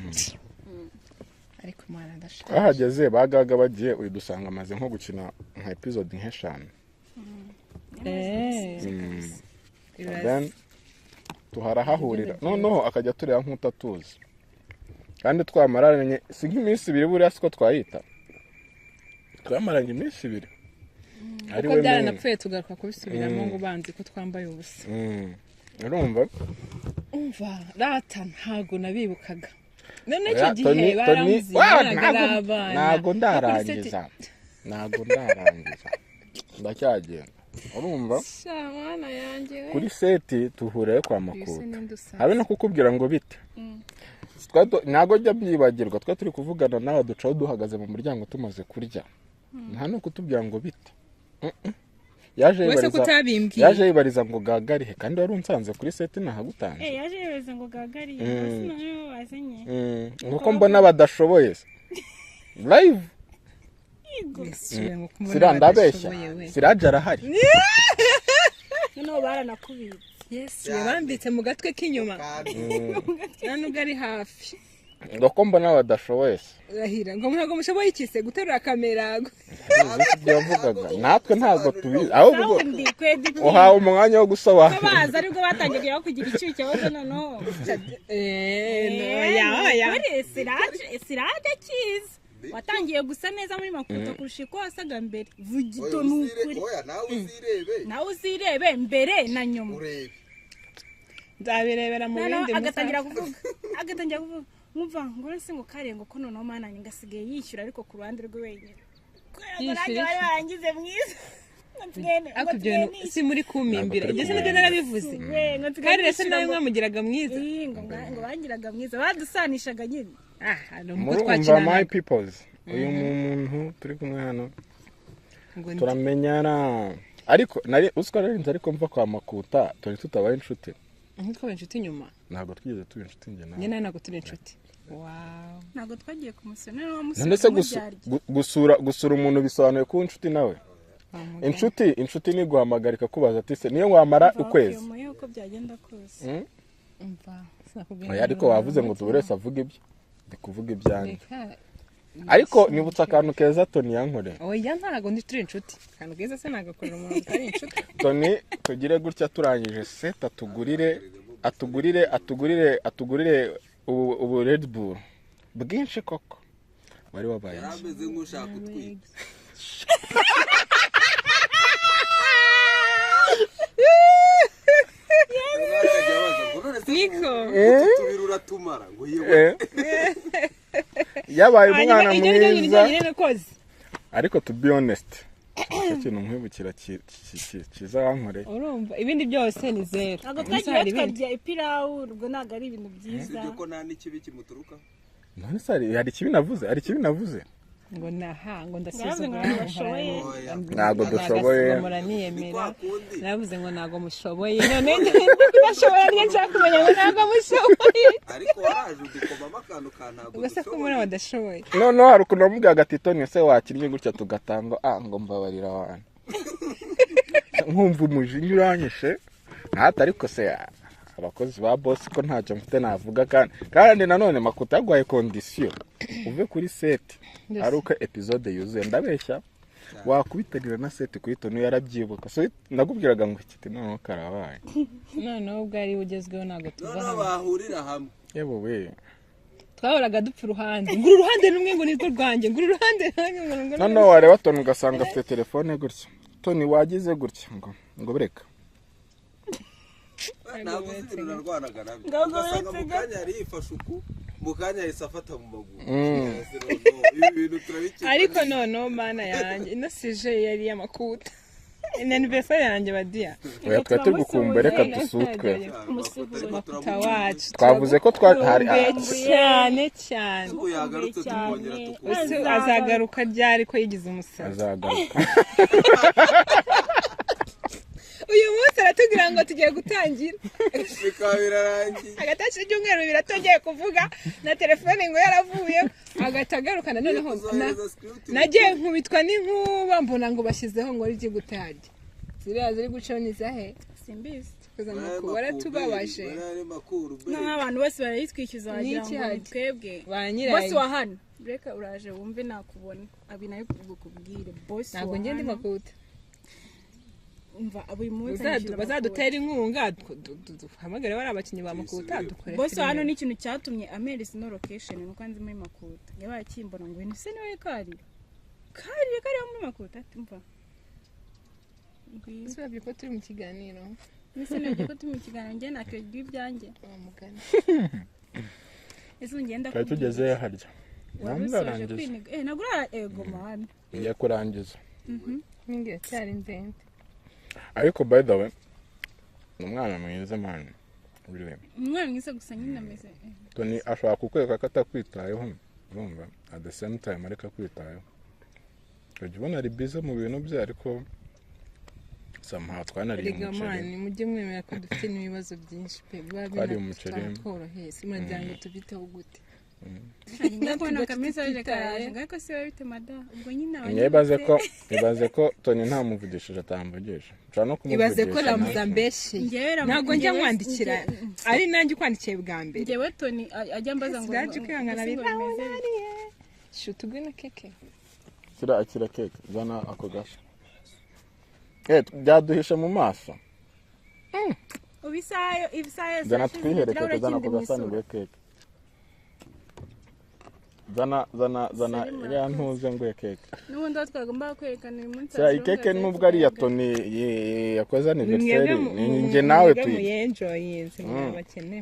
ariko mwana ndashaka bahageze bagaga bagiye uyu dusanga amaze nko gukina nka episode nk'eshanu then tuharahahurira noneho akajya tureba nk'utatuzi kandi twamaranye si nk'iminsi ibiri buriya siko twayita twamaranye iminsi ibiri ari kuko we byaranapfuye tugaruka kubisubiramo ngo banzi ko twambaye ubusa urumva umva rata ntago nabibukaga none Oya, icyo gihe Tony- baramuzi Wa, baragarabana ntago ndarangiza ndacyagenda urumva shamana yanjye kuri seti tuhurira kwa Makuta Makuta habe no kukubwira ngo bite ntago jya byibagirwa twe turi kuvugana nawe ducaho duhagaze mu muryango tumaze kurya nta no kutubwira ngo bite wese kutabimbwiye yaje yibariza ngo gagarihe kandi wari unsanze kuri seti nahagutanze yaje yibariza ngo gagariye basi nayo wazanye nuko mbona badashoboye live sira ndabeshya siraje arahari noneho baranakubitse yes yabambitse mu gatwe k'inyuma nta nubwo ari hafi nuko mbona badashoboye urahira ngo ntabwo mushoboye ikise guterura kamera ibyo yavugaga natwe ntabwo tubizi ahubwo ndi kwedi uhawe umwanya wo gusobanura baza aribwo batangiye kugira icyuke baza noneho siraje kiza watangiye gusa neza muri Makuta kurusha uko wasaga mbere vugito n'ukuri oya nawe uzirebe mbere na nyuma urebe nzabirebera mu bindi agatangira kuvuga nkumva ngo ese ngo karengo ko noneho mana ngasigaye yishyura ariko ku ruhande rwe wenyine yishyura bari barangize mwiza ako ibyo si muri kumimbira ibyo se nibyo narabivuze kandi rese nawe mwamugiraga mwiza ngo bangiraga mwiza badusanishaga nyine murumva my peoples uyu muntu turi kumwe hano turamenyana ariko nari uswa narinze ariko mva kwa Makuta turi tutabaye inshuti ntitwabaye inshuti nyuma ntabwo twigeze tuba inshuti njye nawe njye ntabwo turi inshuti wow ntabwo twagiye kumusura n'uwamusura ndetse gusura umuntu bisobanuye kuba inshuti nawe inshuti ni guhamagarika kubaza ati se niyo wamara ukwezi uko byagenda kose ariko wavuze ngo tubure wese avuga ibyo ndi kuvuga ibyanjye ariko nibutsa akantu keza Tony yankoreye oya ntabwo ndi turi inshuti akantu keza se nagakorera umuntu utari inshuti Tony tugire gutya turangije set atugurire ubu Red Bull bwinshi koko wari wabaye yarameze nk'ushaka utwika niko tubirura tumara ngo yewe yabaye umwana mwiza ariko to be honest icyo kintu nkwibukira kiza wankoreye urumva ibindi byose ni zero ntabwo twagiye twarya ipirawu ubwo ntabwo ari ibintu byiza ko nta n'ikibi kimuturuka none se hari ikibi navuze ngo naha ngo ndasuzugura ntabwo dushoboye muraniyemera navuze ngo ntabwo mushoboye none ndashoboye niyo nshaka kumenya ngo ntabwo mushoboye ariko waraje udukomamo akantu ka ntabwo gusa ko muri badashoboye noneho hari ukuntu wamubwiye agati Tony se wakinnye gutya tugatanga ngo mbabarira abantu nkumva umujinya uranyishe ntata ariko se abakozi ba boss ko ntacyo mfite navuga kandi nanone Makuta yagwaye condition uve kuri set ari uko episode yuzuye ndabeshya wakubitanira na set kuri Tony yarabyibuka so ndagubwiraga ngo kiti noneho karabaye noneho bwari ugezweho ntabwo tuva bahurira hamwe yebo we twahoraga dupfa uruhande nguru uruhande rumwe ngo nirwo rwanjye nguru uruhande noneho wareba Tony ugasanga afite telefone gutya Tony wagize gutya ngo bireka ntabwo uzi ibintu narwanaga nabyo ugasanga mu kanya yari yifashe uku mu kanya yahise afata mu maguru ibi bintu turabikira ariko noneho mana yanjye ino sije yari y'Amakuta ni anniversaire yanjye badiya oya twari tugukumbuye reka dusutwe Makuta wacu twavuze ko hari cyane ubu yagarutse tukongera tukubona azagaruka ryari ko yigize umusaza azagaruka uyu munsi aratubwira ngo tugiye gutangira bikaba birarangiye agatashi cy'umweru biratongeye kuvuga na telefone ngo yaravuye agahita agarukana noneho nagiye nkubitwa n'inkuba mbona ngo bashyizeho ngo rigi gutarya ziriya ziri guconiza he simbizi kuza makuru waratubabaje n'abantu bose barayitwishyuza wagira ngo twebwe boss wa hano reka uraje wumve nakubona abi nayo kubwire boss ntabwo ngiye ndi Makuta umva abo umunsi bazadutera inkunga duhamagare bari abakinnyi ba Makuta dukore boss hano ni ikintu cyatumye Ameli no location nuko nzi muri Makuta yabaye kimbona ngo ni se niwe kari muri Makuta umva Bisabye ko turi mu kiganiro nise nabyo ko turi mu kiganiro njye nakyo ibyanjye mugani ese ngenda twari tugeze harya narangiza nagura ego man ya kurangiza ninge cyari ndende ariko by the way umwana mwiza man really umwana mwiza gusa nyine ameze Tony ashaka kukweka katakwitayeho urumva at the same time areka kwitayeho ubona ari busy mu bintu bye ariko somehow twanari umuceri mujye mwemera ko dufite n'ibibazo byinshi pe twari umuceri tworoheye simuryango tubiteho gute ndabona kameza aje karaje ngako se bite mada ubwo nyine ibaze ko Tony nta muvugishije atamvugisha nshaka no kumuvugisha ibaze ko ramuzambeshe ntabwo njya mwandikira ari nanjye kwandikiye bwa mbere ngewe Tony ajya mbaza ngo ndaje kwihangana bimeze shutugwe na keke akira keke zana ako gasha byaduhisha mu maso ibisayo zana twiherekeze zana ako gasani ngo keke zana iriya ntuze ngo keke n'ubundi twagomba kwerekana uyu munsi iyi keke nubwo ari iya Tony yakoze anniversaire njye nawe tuyenjoyinze mwabakene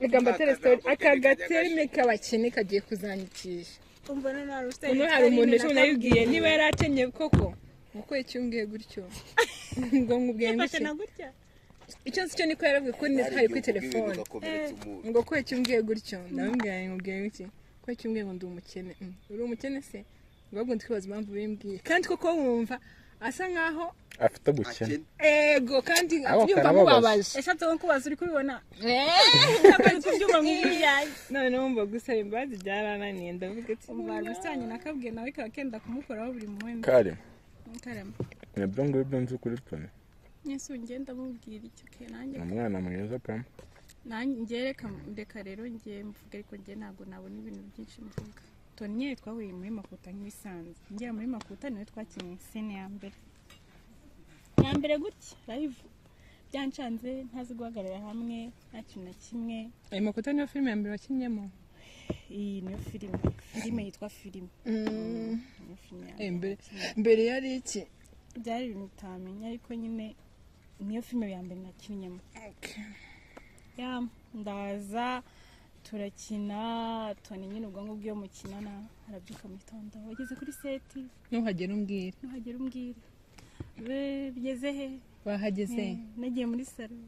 reka mbatere story akagaterme k'abakene kagiye kuzanyikisha umva none hari umuntu ejo nayibwiye niba yaratenye koko uko icyungiye gutyo ngo ngubwiye gutya icyo nzi cyo niko yaravuye ko ntari kuri telefone ngo ko icyungiye gutyo ndamubwiye ngubwiye iki ko icyungiye ngo ndi umukene uri umukene se ngo twibaza impamvu bimbwiye kandi koko wumva asa nkaho afite ubukene ego kandi yumva mubabaje eshatse nko kubaza uri kubibona ntabwo kubyumva nk'ibyaye none wumva gusaba imbabazi byarananiye ndavuga ati barusanye nakabwiye nawe kakenda kumukoraho buri mwenda kare karema nabyo ngibyo nzi kuri Tony Yesu ngenda mubwira icyo ke nanjye umwana mwiza pe nanjye reka rero ngiye mvuga ariko ngiye ntabwo nabona ibintu byinshi mvuga Tony twahuye muri Makuta nk'ibisanzwe ngiye muri Makuta niwe twakinnye scene ya mbere gutya live byancanze ntazi guhagarara hamwe nta kintu na kimwe ayo Makuta niyo filime ya mbere wakinnyemo iyi niyo filime yitwa filime mbere yari iki byari ibintu utamenya ariko nyine niyo filime ya mbere nakinnyemo ndaza turakina Tony nyine ubwonko bw'iyo mukinana arabyuka mu gitondo wageze kuri seti ntuhagere umbwire bigeze he wahageze nagiye muri salo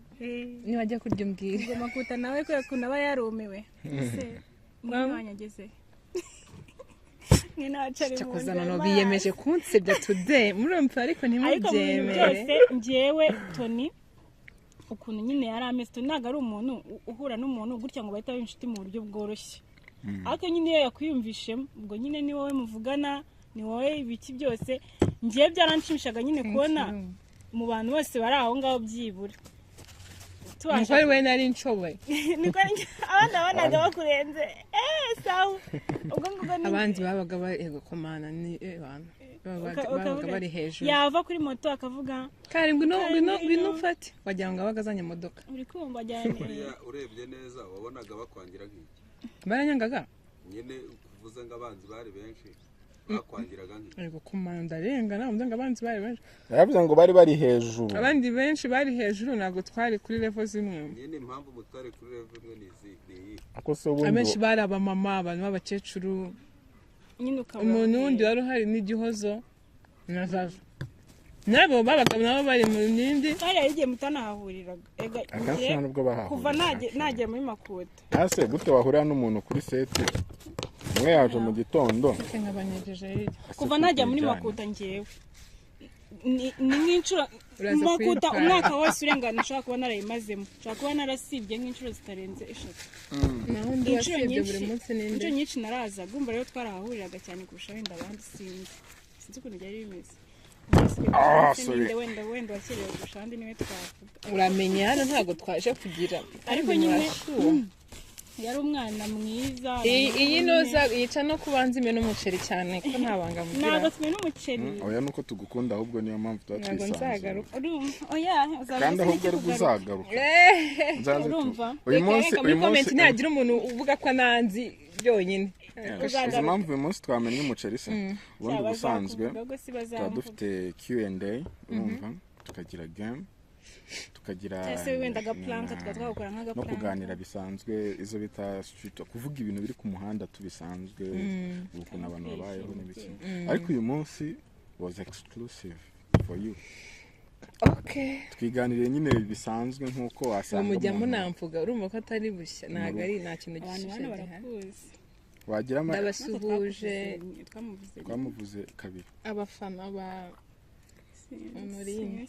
niwajya kurya umbwire ubwo Makuta nawe kubera ukuntu aba yarumiwe ese mwana wanyageze cyakoze none biyemeje kunsebya today murumva ariko ntimubyemere njyewe Tony ukuntu nyine yari ameze Tony ntabwo ari umuntu uhura n'umuntu gutya ngo bahita b'inshuti mu buryo bworoshye ariko nyine iyo yakwiyumvishemo ubwo nyine ni wowe muvugana ni wowe ibiki byose ngiye byaranshimishaga nyine kubona mu bantu bose bari aho ngaho byibura nuko ari we nari nshoboye niko abandi abonaga bakurenze sawa ubwo ngubwo abandi babaga bari komana ni babaga bari hejuru yava kuri moto akavuga kari ngwino ufate wagira ngo abaga azanye imodoka uri kumva ajyane urebye neza wabonaga bakwangira nk'iki baranyangaga nyine kuvuze ngo abanzi bari benshi bakwangiraga nk'iki ariko komana ndarengana umva ngo abanzi bari benshi yavuze ngo bari hejuru abandi benshi bari hejuru ntabwo twari kuri level zimwe nyine impamvu mutware kuri level imwe ni ako so bundi abenshi bari abamama abantu b'abakecuru umuntu wundi wari uhari n'igihozo na zaza nabo babaga nabo bari mu nindi hari igihe mutanahahuriraga akasana ubwo bahahurira kuva nagiye muri Makuta ase gute wahurira n'umuntu kuri seti umwe yaje mu gitondo nkabanyegeje kuva najya muri Makuta ngewe ni nk'inshuro Makuta umwaka wose urengana ushaka kuba narayimazemo ushaka kuba narasibye nk'inshuro zitarenze 3 naho ndi wasibye buri munsi n'indi inshuro nyinshi naraza gumva rero twarahahuriraga cyane kurusha wenda abandi sinzi ukuntu byari bimeze wenda wakerewe kurusha abandi niwe twavuga uramenye hano ntabwo twaje kugira ariko nyine yari umwana mwiza iyi noza yica no kubanza imwe n'umuceri cyane ko ntabanga mugira ntabwo tumwe n'umuceri oya nuko tugukunda ahubwo niyo mpamvu tuba twisanze oya kandi ahubwo ari uzagaruka urumva uyu munsi ntiyagira umuntu uvuga ko ananzi byonyine izi mpamvu uyu munsi twamenye umuceri se ubundi busanzwe tuba dufite Q&A urumva tukagira game tukagira wenda agaplanka twakora nk'agaplanka no kuganira bisanzwe izo bita street kuvuga ibintu biri ku muhanda tubisanzwe ukuntu abantu babayeho n'ibiki ariko uyu munsi was exclusive for you twiganiriye nyine bisanzwe nk'uko wasanga mujya munamvuga urumva ko atari bushya ntabwo ari nta kintu gishyashya barakuzi wagira ndabasuhuje twamuvuze kabiri abafana ba Honorine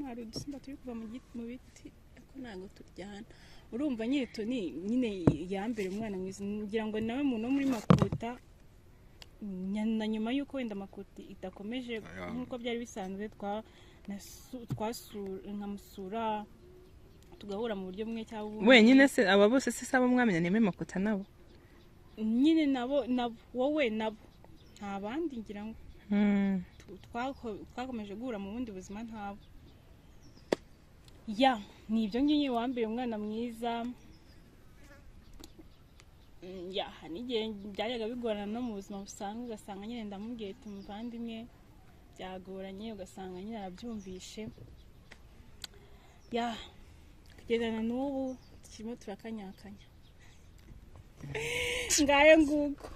hari udusimba turi kuva mu biti ariko ntabwo turyana urumva nyine Tony nyine yambere umwana mwiza ngira ngo nawe muntu wo muri Makuta na nyuma y'uko wenda Makuta idakomeje nk'uko byari bisanzwe nkamusura tugahura mu buryo bumwe cyangwa ubundi wenyine se aba bose se saba mwamenya nime Makuta nabo nyine nabo wowe nabo nta bandi ngira ngo twakomeje guhura mu bundi buzima ntabo ni ibyo ngibyo wambere umwana mwiza n'igihe byajyaga bigorana no mu buzima busanzwe ugasanga nyine ndamubwiye ati muvandimwe byagoranye ugasanga nyine arabyumvishe kugezana n'ubu turimo turakanyakanya ngayo nguko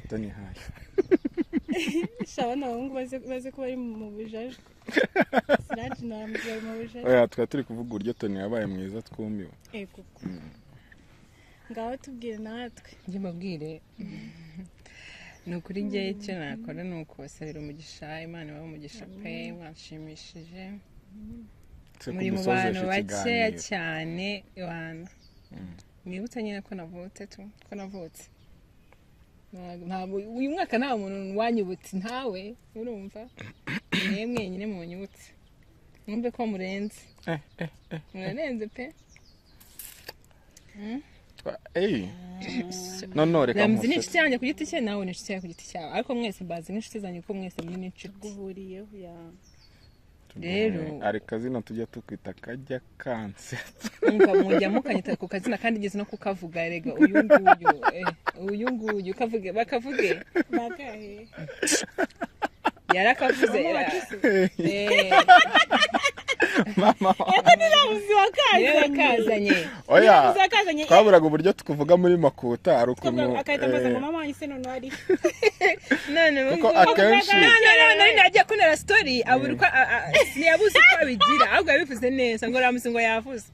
Tony hayi shabana abahungu baze ko bari mu bujajwe sinaje namubwira mu bujajwe oya twari turi kuvuga uburyo Tony yabaye mwiza twumiwe ngaho tubwire natwe njye mbabwire ni ukuri njye icyo nakora ni ukubasabira umugisha Imana ibahe umugisha pe mwashimishije muri mu bantu bakeya cyane Yohana mwibutsa nyine ko navutse ntabwo uyu mwaka nta muntu wanyibutse ntawe urumva niwe mwenyine munyibutse mwumve ko murenze murarenze pe none reka Ramzi ni inshuti yanjye ku giti cye nawe ni inshuti yanjye ku giti cyawe ariko mwese bazi nk'inshuti zanjye ko mwese muri n'inshuti guhuriyeho ya rero ari kazina tujya tukwita kajya kanse umva mujya mukanyita ku kazina kandi igeze no kukavuga rega uyu nguyu kavuge bakavuge bakahe yarakavuze mama yakazanye oya twaburaga uburyo tukuvuga muri makuta ari ukuntu akahita ambaza ngo mama wanjye se none ari none kuko akenshi nari nagiye kunera story aburwa siyabuze ko abigira ahubwo yabivuze neza ngo Ramzi ngo yavuze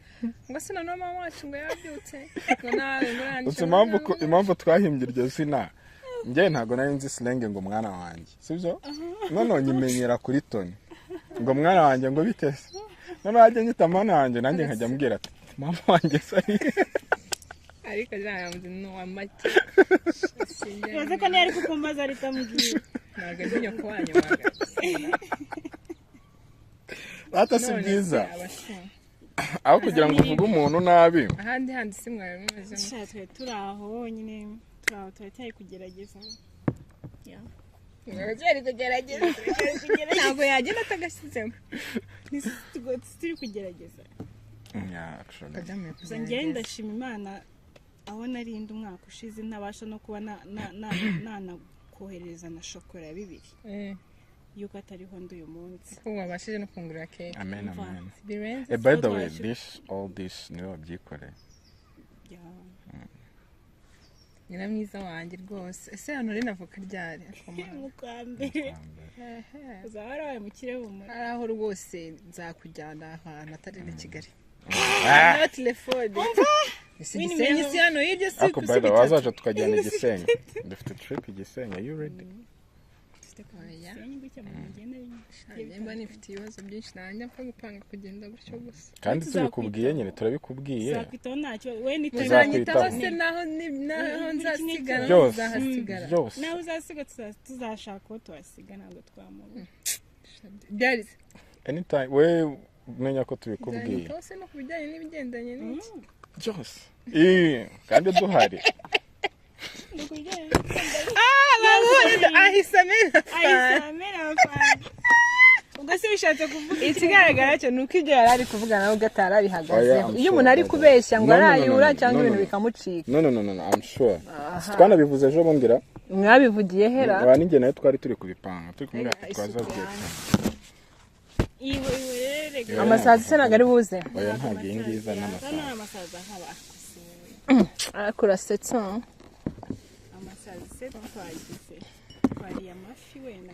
ngo se none mama wacu ngo yabyutse ngo nawe ngo impamvu twahimbye iryo zina njye ntago nari nzi slang ngo mwana wanjye sibyo none nyimenyera kuri Tony ngo mwana wanjye ngo bitese none ajye nyita mwana wanjye nanjye nkajya mbwira ati mama wanjye sari ariko Ramzi no wamake yaze ko nari kukumbaza ari tambwira ntago nyo kwanya waga bata si byiza aho kugira ngo uvuge umuntu nabi ahandi si mwari mumeze nshatse turaho nyine turaho turacyari kugerageza Ngajeri kugerageza ntabwo yagenda atagashyizemo turi kugerageza gusa njyewe ndashima Imana aho narindi umwaka ushize ntabasha no kuba nanakohereza na shokora ya 2 yuko atariho ndi uyu munsi ko wabashije no kungura cake amen birenze by the way all this niwe wabyikoreye nyina mwiza wanjye rwose ese hano rero navuka ryari mu kwa mbere uzahora wawe mu kirehumura aho rwose nzakujyana ahantu atari na Kigali na telefone Gisenyi si hano hirya si ako by the way wazaje tukajyana Gisenyi dufite trip Gisenyi are you ready Nimba nifite ibibazo byinshi nanjye mfa gupanga kugenda gutyo gusa kandi tubikubwiye nyine turabikubwiye zakwitaho ntacyo we nituzanyitaho se naho nzasigara uzahasigara naho uzasiga tuzashaka uwo tuhasiga ntabwo twamubona byari anytime we menya ko tubikubwiye nzanyitaho se no ku bijyanye n'ibigendanye n'iki byose kandi duhari ahisamera ubwo se bishatse kuvuga ikigaragara cyo nuko ibyo yari ari kuvuga nawe gatara abihagazeho iyo umuntu ari kubeshya ngo arayura cyangwa ibintu bikamucika no I'm sure twanabivuze ejo bondira mwabivugiye hera wa ninjye nayo twari turi kubipanga turi kumwe twazabwiye iwe amasazi se nagari buze oya ntagiye ngiza n'amasaza nkaba akurasetsa amasazi se twagize twariye amafi wenda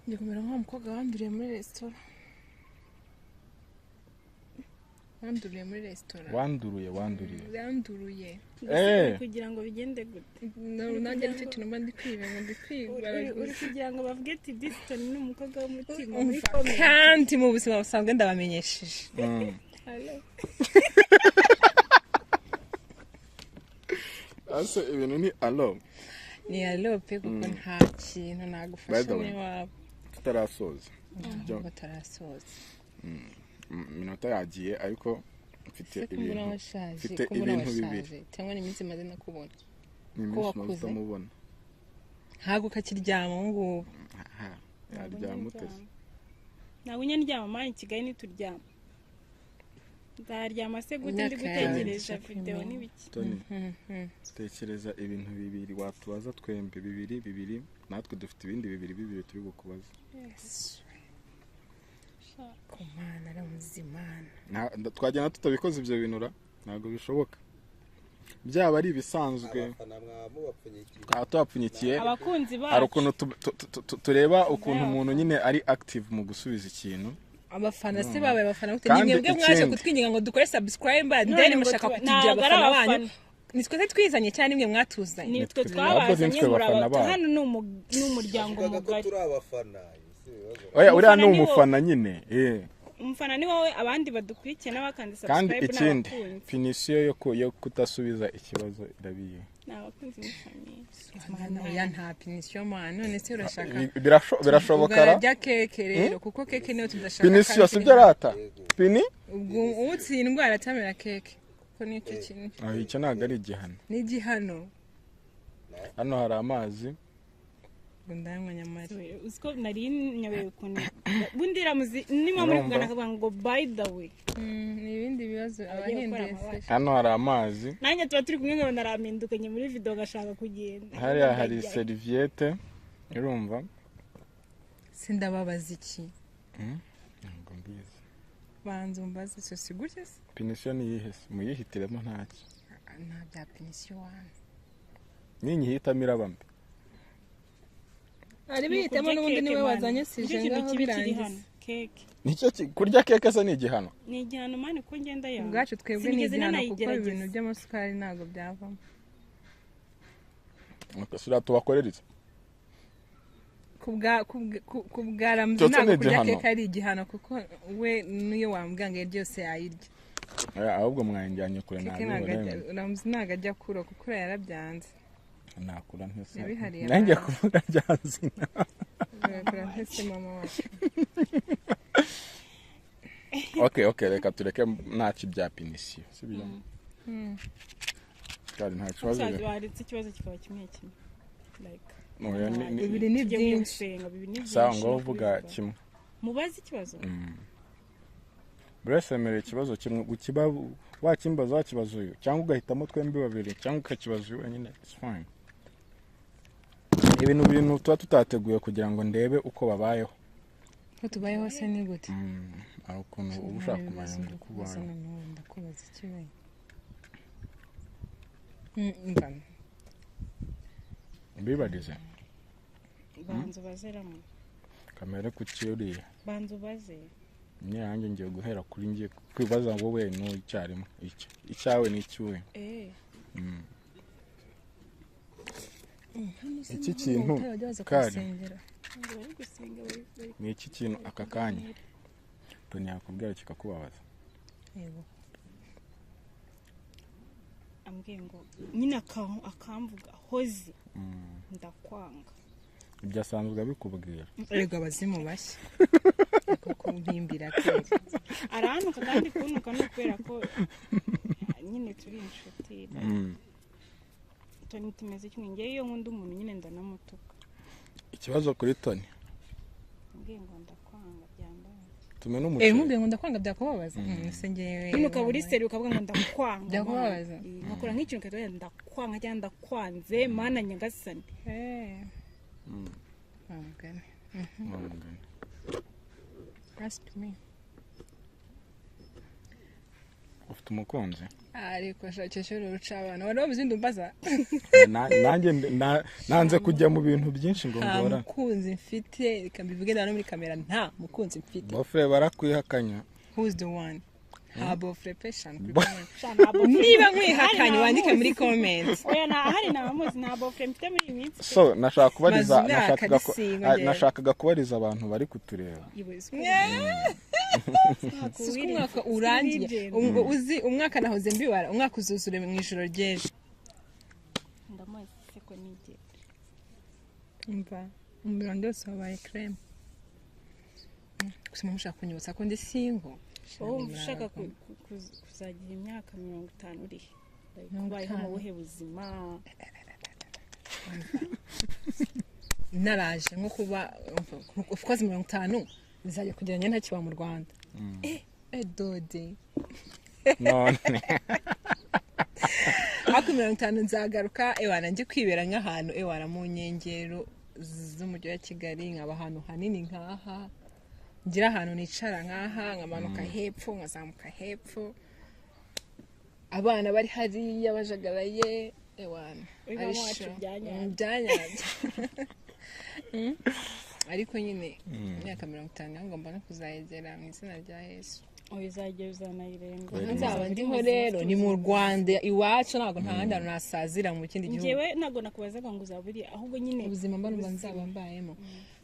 ndikumera nk'umukobwa wanduriye muri resitora wanduruye kugira ngo bigende gute nanjye nicyo kintu mba ndi kwiba uri kugira ngo bavuge ati Diston ni umukobwa w'umutima muri komedi kandi mu buzima busanzwe ndabamenyesheje ase ibintu ni ni pe kuko nta kintu nagufasha niwabo tutarasoza minota yagiye ariko mfite ibintu bibiri cyangwa n'iminsi maze nakubona ko wakuze mubona ntago kakiryama ngubu yaryama utese ntabwo nyine ndyama mani Kigali nituryama ndaryama se gute ndi gutekereza video n'ibiki tekereza ibintu bibiri watubaza twembe bibiri natwe dufite ibindi bibiri turi gukubaza kumana ramuzimana twajyana tutabikoze ibyo bintu ntabwo bishoboka byaba ari ibisanzwe twapfunyikiye abakunzi bacu hari ukuntu tureba ukuntu umuntu nyine ari active mu gusubiza ikintu abafana se babaye abafana gute nimwe mwaje kutwinginga ngo dukore subscribe ndene mushaka kutugira abafana banyu nitwe twizanye cyane imwe mwatuzanye nitwe twabazanye hano n'umuryango mugari turi abafana oya uriya ni umufana nyine umufana ni wowe abandi badukurikiye n'abakandi kandi subscribe ikindi finisiyo yo kutasubiza ikibazo irabiye n'abakunzi b'ifamiye ya nta pinisiyo mwana none se urashaka birashoboka urajya keke rero kuko keke niyo tudashaka pinisiyo sibyo rata pini ubwo utsindwa aratamera keke ko nicyo kintu icyo ntabwo ari igihano ni igihano hano hari amazi ndanywa nyamari uziko nari nyawe ukuntu bundi ramuzi nimo muri kugana kavuga ngo by the way ni ibindi bibazo abahendese hano hari amazi nanjye tuba turi kumwe nkabona aramindukanye muri video gashaka kugenda hariya hari serviette urumva sindababaza iki ntabwo mbizi banza umbaze so sigutse pinisiyo ni yihe muyihitiremo ntacyo nta bya pinisiyo wana ninyihitamo irabambe ari bihitamo n'ubundi niwe wazanye sije ngaho birangiza keke nicyo kurya keke se ni igihano ni igihano mani ko ngenda yawe ubwacu twebwe ni igihano kuko ibintu by'amasukari ntabwo byavamo sura tubakorereza kubwa Ramzi ntabwo kurya keke ari igihano kuko we niyo wambwangaye ryose yayirya ahubwo mwayinjyanye kure ntabwo Ramzi ntabwo ajya kuro kuko yarabyanze nakura ntese yabihariye nanjye kuvuga byanze nakura ntese mama wacu okay reka tureke ntacyo bya pinisiyo sibyo kandi nta kibazo waretse ikibazo kikaba kimwe bibiri ni byinshi sawa ngo uvuga kimwe mubaze ikibazo Brese mere ikibazo kimwe ukiba wakimbaza wakibazo uyu cyangwa ugahitamo twembi babiri cyangwa ukakibazo wenyine it's fine ibintu tuba tutateguye kugira ngo ndebe uko babayeho ko tubayeho se ni gute ari ukuntu uba ushaka kumenya ngo kubaho ndakubaza ikibazo mbibarize banza bazeramo kamere kucyuriye banza baze nyanjye ngiye guhera kuri ngiye kwibaza wowe n'icyarimwe icyawe n'icyuwe iki kintu kari ni iki kintu aka kanya Tony yakubwira kikakubabaza yego ambwiye ngo nyina akamvuga hozi ndakwanga ibyo asanzwe abikubwira erega abazimu bashya kuko mpimbira kera aranuka kandi kunuka no kubera ko nyine turi inshuti Tony tumeze kimwe ngiye iyo nkunda umuntu nyine ndanamutuka ikibazo kuri Tony ambwiye ngo ndakwanga byambaye tume n'umuceri nkubwiye ngo ndakwanga byakubabaza se ngewe inuka buri seri ukavuga ngo ndakwanga byakubabaza nkakora nk'ikintu katoya ndakwanga cyangwa ndakwanze mana nyagasani amugane ask me ufite umukunzi ariko shakisha uruca abana wari wabuze ndumbaza nanjye nanze kujya mu bintu byinshi ngo ngora mukunzi mfite ikambivuge no muri kamera nta mukunzi mfite bofre barakwihakanya who's the one habo frepeshan niba mwihakanye wandike muri comments oya na hari nabamuzi na bofre mfite muri iyi minsi so nashakaga kubariza abantu bari kutureba umwaka urangiye uzi umwaka nahoze mbibara umwaka uzuzure mu ijoro ryeje ndamaze seko nige umva umbirondo wose wabaye creme gusa mushaka kunyibutsa ko ndi single ushaka kuzagira imyaka 50 uri kubayeho mu buhe buzima naraje nko kuba of course 50 bizajya kugeranya nta kiba mu Rwanda dode none ako 50 nzagaruka ewana nje kwibera nk'ahantu ewana mu nkengero z'umujyi wa Kigali nkaba ahantu hanini nkaha ngira ahantu nicara nkaha nkamanuka hepfo nkazamuka hepfo abana bari hariya bajagaraye ewana wacu byanyanje ariko nyine imyaka 50 ngomba no kuzayegera mu izina rya Yesu uzajya uzanayirenga nzaba ndiho rero ni mu Rwanda iwacu ntabwo nta handi hantu nasazira mu kindi gihugu njyewe ntabwo nakubazaga ngo uzaburi ahubwo nyine ubuzima mba nzaba mbayemo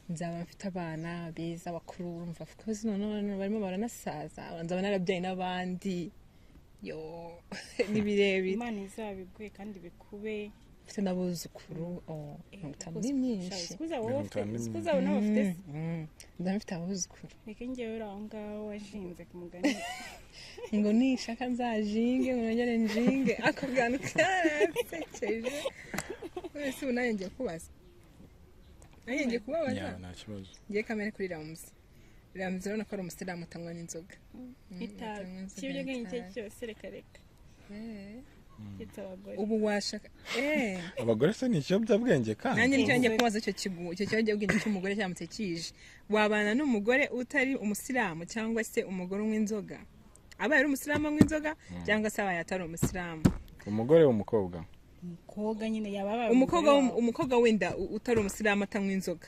nzaba mfite abana beza bakuru urumva ko none barimo baranasaza nzaba narabyaye n'abandi yo nibirebi Imana izabiguye kandi bikube mfite n'abuzukuru ni myinshi sikuza nawe ufite ndamfite abuzukuru reka njyewe uri aho ngaho washinze ku mugani ngo nishaka nzajinge ngo nongere njinge ako kantu karasekeje wese ubu nawe ngiye kubaza ngiye kubabaza nta kibazo ngiye kamere kuri Ramzi urabona ko ari umusiramu utanywa n'inzoga kibyo nk'icyo cyose reka ubu washaka abagore se ni ikiyobyabwenge kandi nanjye nicyo ngiye kubaza icyo kiyobyabwenge cy'umugore cyamutekije wabana n'umugore utari umusiramu cyangwa se umugore unywa inzoga abaye ari umusiramu anywa inzoga cyangwa se abaye atari umusiramu umugore w'umukobwa nyine yaba umukobwa wenda utari umusiramu atanywa inzoga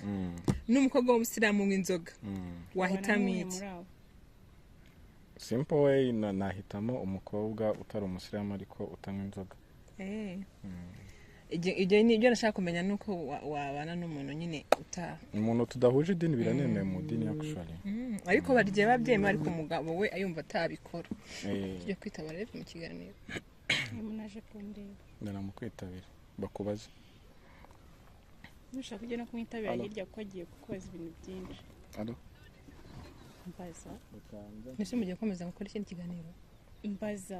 n'umukobwa w'umusiramu unywa inzoga wahitamo iki simple way nahitamo umukobwa utari umusiramu ariko utanywa inzoga ibyo nashaka kumenya nuko wabana n'umuntu nyine umuntu tudahuje idini biranemeye mu dini actually ariko barye babyema ariko umugabo we ayumva atabikora tujye kwitaba rero mu kiganiro munaje kundeba ndaramukwitabira bakubaze nushaka kujya no kumwitabira hirya ko agiye kukubaza ibintu byinshi mbaza nese mugiye komeza gukora ikindi kiganiro mbaza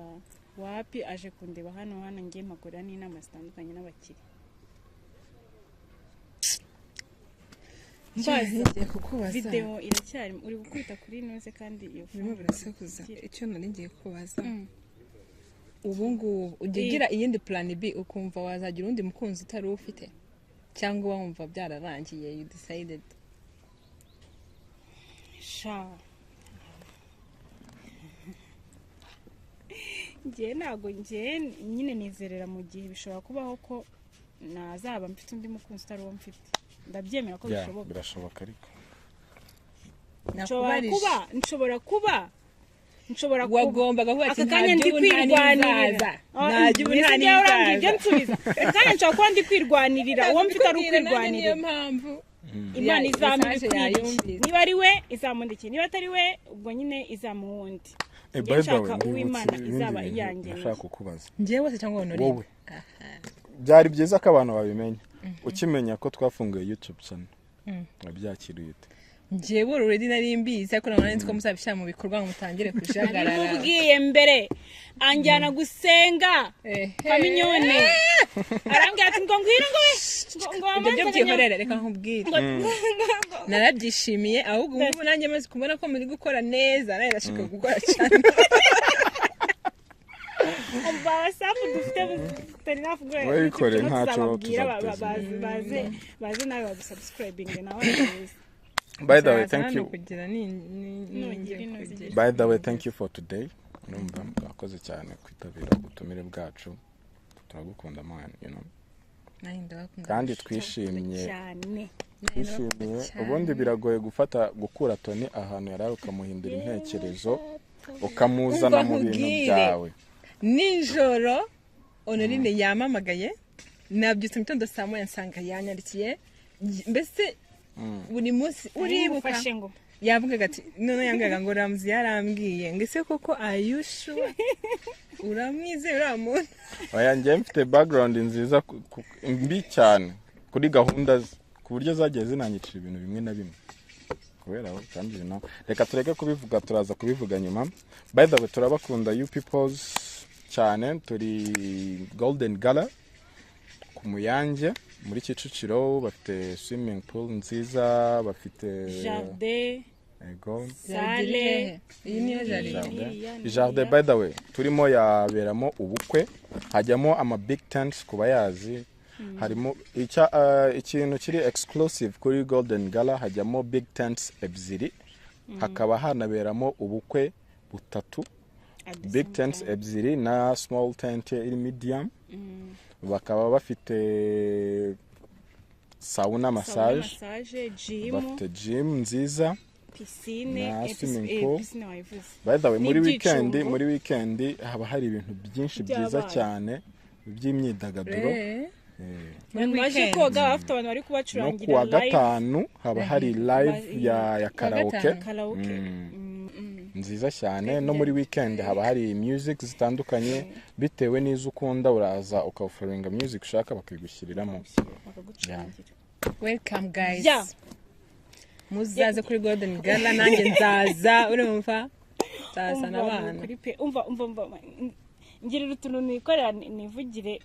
wapi aje kundeba hano ngiye mpagurira n'inama zitandukanye n'abakiri ngiye kukubaza video iracyari uri gukubita kuri noze kandi iyo birimo birasakuza icyo nari ngiye kubaza ubu ngubu ugira iyindi plan B ukumva wazagira undi mukunzi utari ufite cyangwa wumva byararangiye you decided ntabwo nyine nizerera mu gihe bishobora kubaho ko nazaba mfite undi mukunzi utari uwo mfite ndabyemera ko bishoboka birashoboka ariko nshobora kuba wagombaga kuba aka kanya ndi kwirwanirira ntajya ubu nta nizaza ibyo nsubiza akanya nshobora kuba ndi kwirwanirira uwo mfite ari ukwirwanirira Imana izamubikwiye niba ari we izamundikira niba atari we ubwo nyine izamuwundi nshaka uw'Imana izaba iyanjye nshaka kukubaza njyewe se cyangwa wowe byari byiza ko abantu babimenya ukimenya ko twafunguye YouTube channel wabyakiriye ute njyewe already nari mbizi ariko none nzi ko muzabishyira mu bikorwa ngo mutangire kujagarara ubwiye mbere anjyana gusenga kaminyone arambwira ati ngo ngwira ngo ibyo byihorere reka nkubwire narabyishimiye ahubwo ubu nanjye maze kubona ko muri gukora neza nawe ndashaka gukora cyane basafu dufite tari nafugura wayikore ntacyo baze nawe badusubscribing nawe By the way, thank you. By the way, thank you for today. Numva akoze cyane kwitabira ubutumire bwacu. Turagukunda man, you know. Kandi twishimiye. Ubundi biragoye gukura Tony ahantu yarari ukamuhindura intekerezo ukamuzana mu bintu byawe. Nijoro Honorine yamamagaye nabyutse mu gitondo saa moya nsanga yanyandikiye mbese buri munsi uribuka yavugaga ati none yambwiraga ngo Ramzi yarambwiye ngo ese koko ayushu uramwize uramuntu oya njye mfite background nziza mbi cyane kuri gahunda ku buryo zagiye zinanyicira ibintu bimwe na bimwe kubera aho kandi no reka tureke kubivuga turaza kubivuga nyuma. By the way turabakunda you peoples cyane turi Golden Gala ku Muyange muri Kicukiro bafite swimming pool nziza bafite jardin sale jardin. By the way turimo yaberamo ubukwe hajyamo ama big tents ku bayazi harimo ikintu kiri exclusive kuri Golden Gala hajyamo big tents ebyiri hakaba hanaberamo ubukwe butatu big tents ebyiri na small tent iri medium bakaba bafite sauna massage bafite gym nziza pisine Na swimming pool. pisine wayivuze by the way N'ibyicungo. muri weekend haba hari ibintu byinshi byiza By'abana. cyane by'imyidagaduro abantu baje koga bafite abantu bari no kubacurangira kuwa live gatanu haba hari live ya karaoke karaoke nziza cyane no muri weekend haba hari music zitandukanye bitewe n'izo ukunda uraza ukaforinga music ushaka bakigushyiriramo bakagucurangira welcome guys Yeah. muzaze kuri Golden Gala nanjye nzaza urumva nzaza Umva, n'abana kuri pe umva ngirira utuntu nikorera nivugire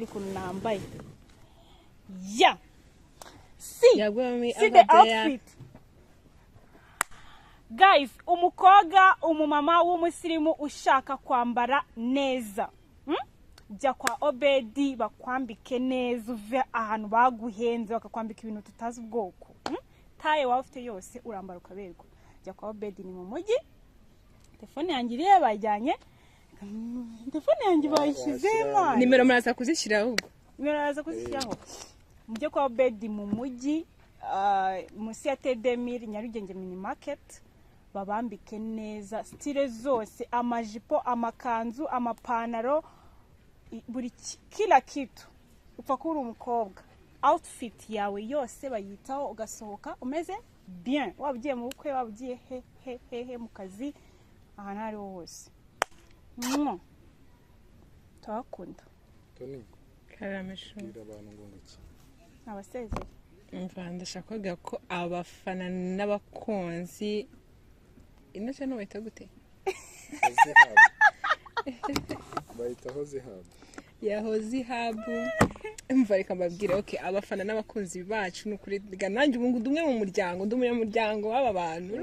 ukuntu nambaye ya yagwami see the outfit guys umukobwa umumama w'umusirimu ushaka kwambara neza jya kwa Obedi bakwambike neza uve ahantu baguhenze bakakwambika ibintu tutazi ubwoko taye waba ufite yose urambara ukaberwa jya kwa Obedi ni mu mujyi telefone yanjye iriya bajyanye telefone yanjye bayishyizemo nimero muraza kuzishyiraho ubwo nimero araza kuzishyiraho mujye kwa Obedi mu mujyi munsi ya Tedemir Nyarugenge mini market babambike neza style zose amajipo amakanzu amapantaro buri kila kitu upfa kuba umukobwa outfit yawe yose bayitaho ugasohoka umeze bien waba ugiye mu bukwe waba ugiye he mu kazi ahantu ari hose turakunda Tony karamesho abantu ngo iki abasezeye mva ndashaka ko abafana n'abakunzi inaje no bahita gute bahitaho zihabwa yahoze habu mva reka mbabwire okay abafana n'abakunzi bacu n'ukuri nanjye ubu ndumwe mu muryango ndumunyamuryango w'aba bantu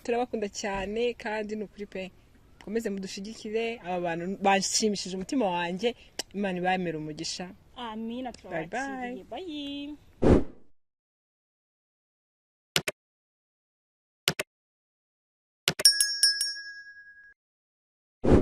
turabakunda cyane kandi n'ukuri pe komeze mudushigikire aba bantu bashimishije umutima wanjye Imana ibamere umugisha amina turabakiriye bye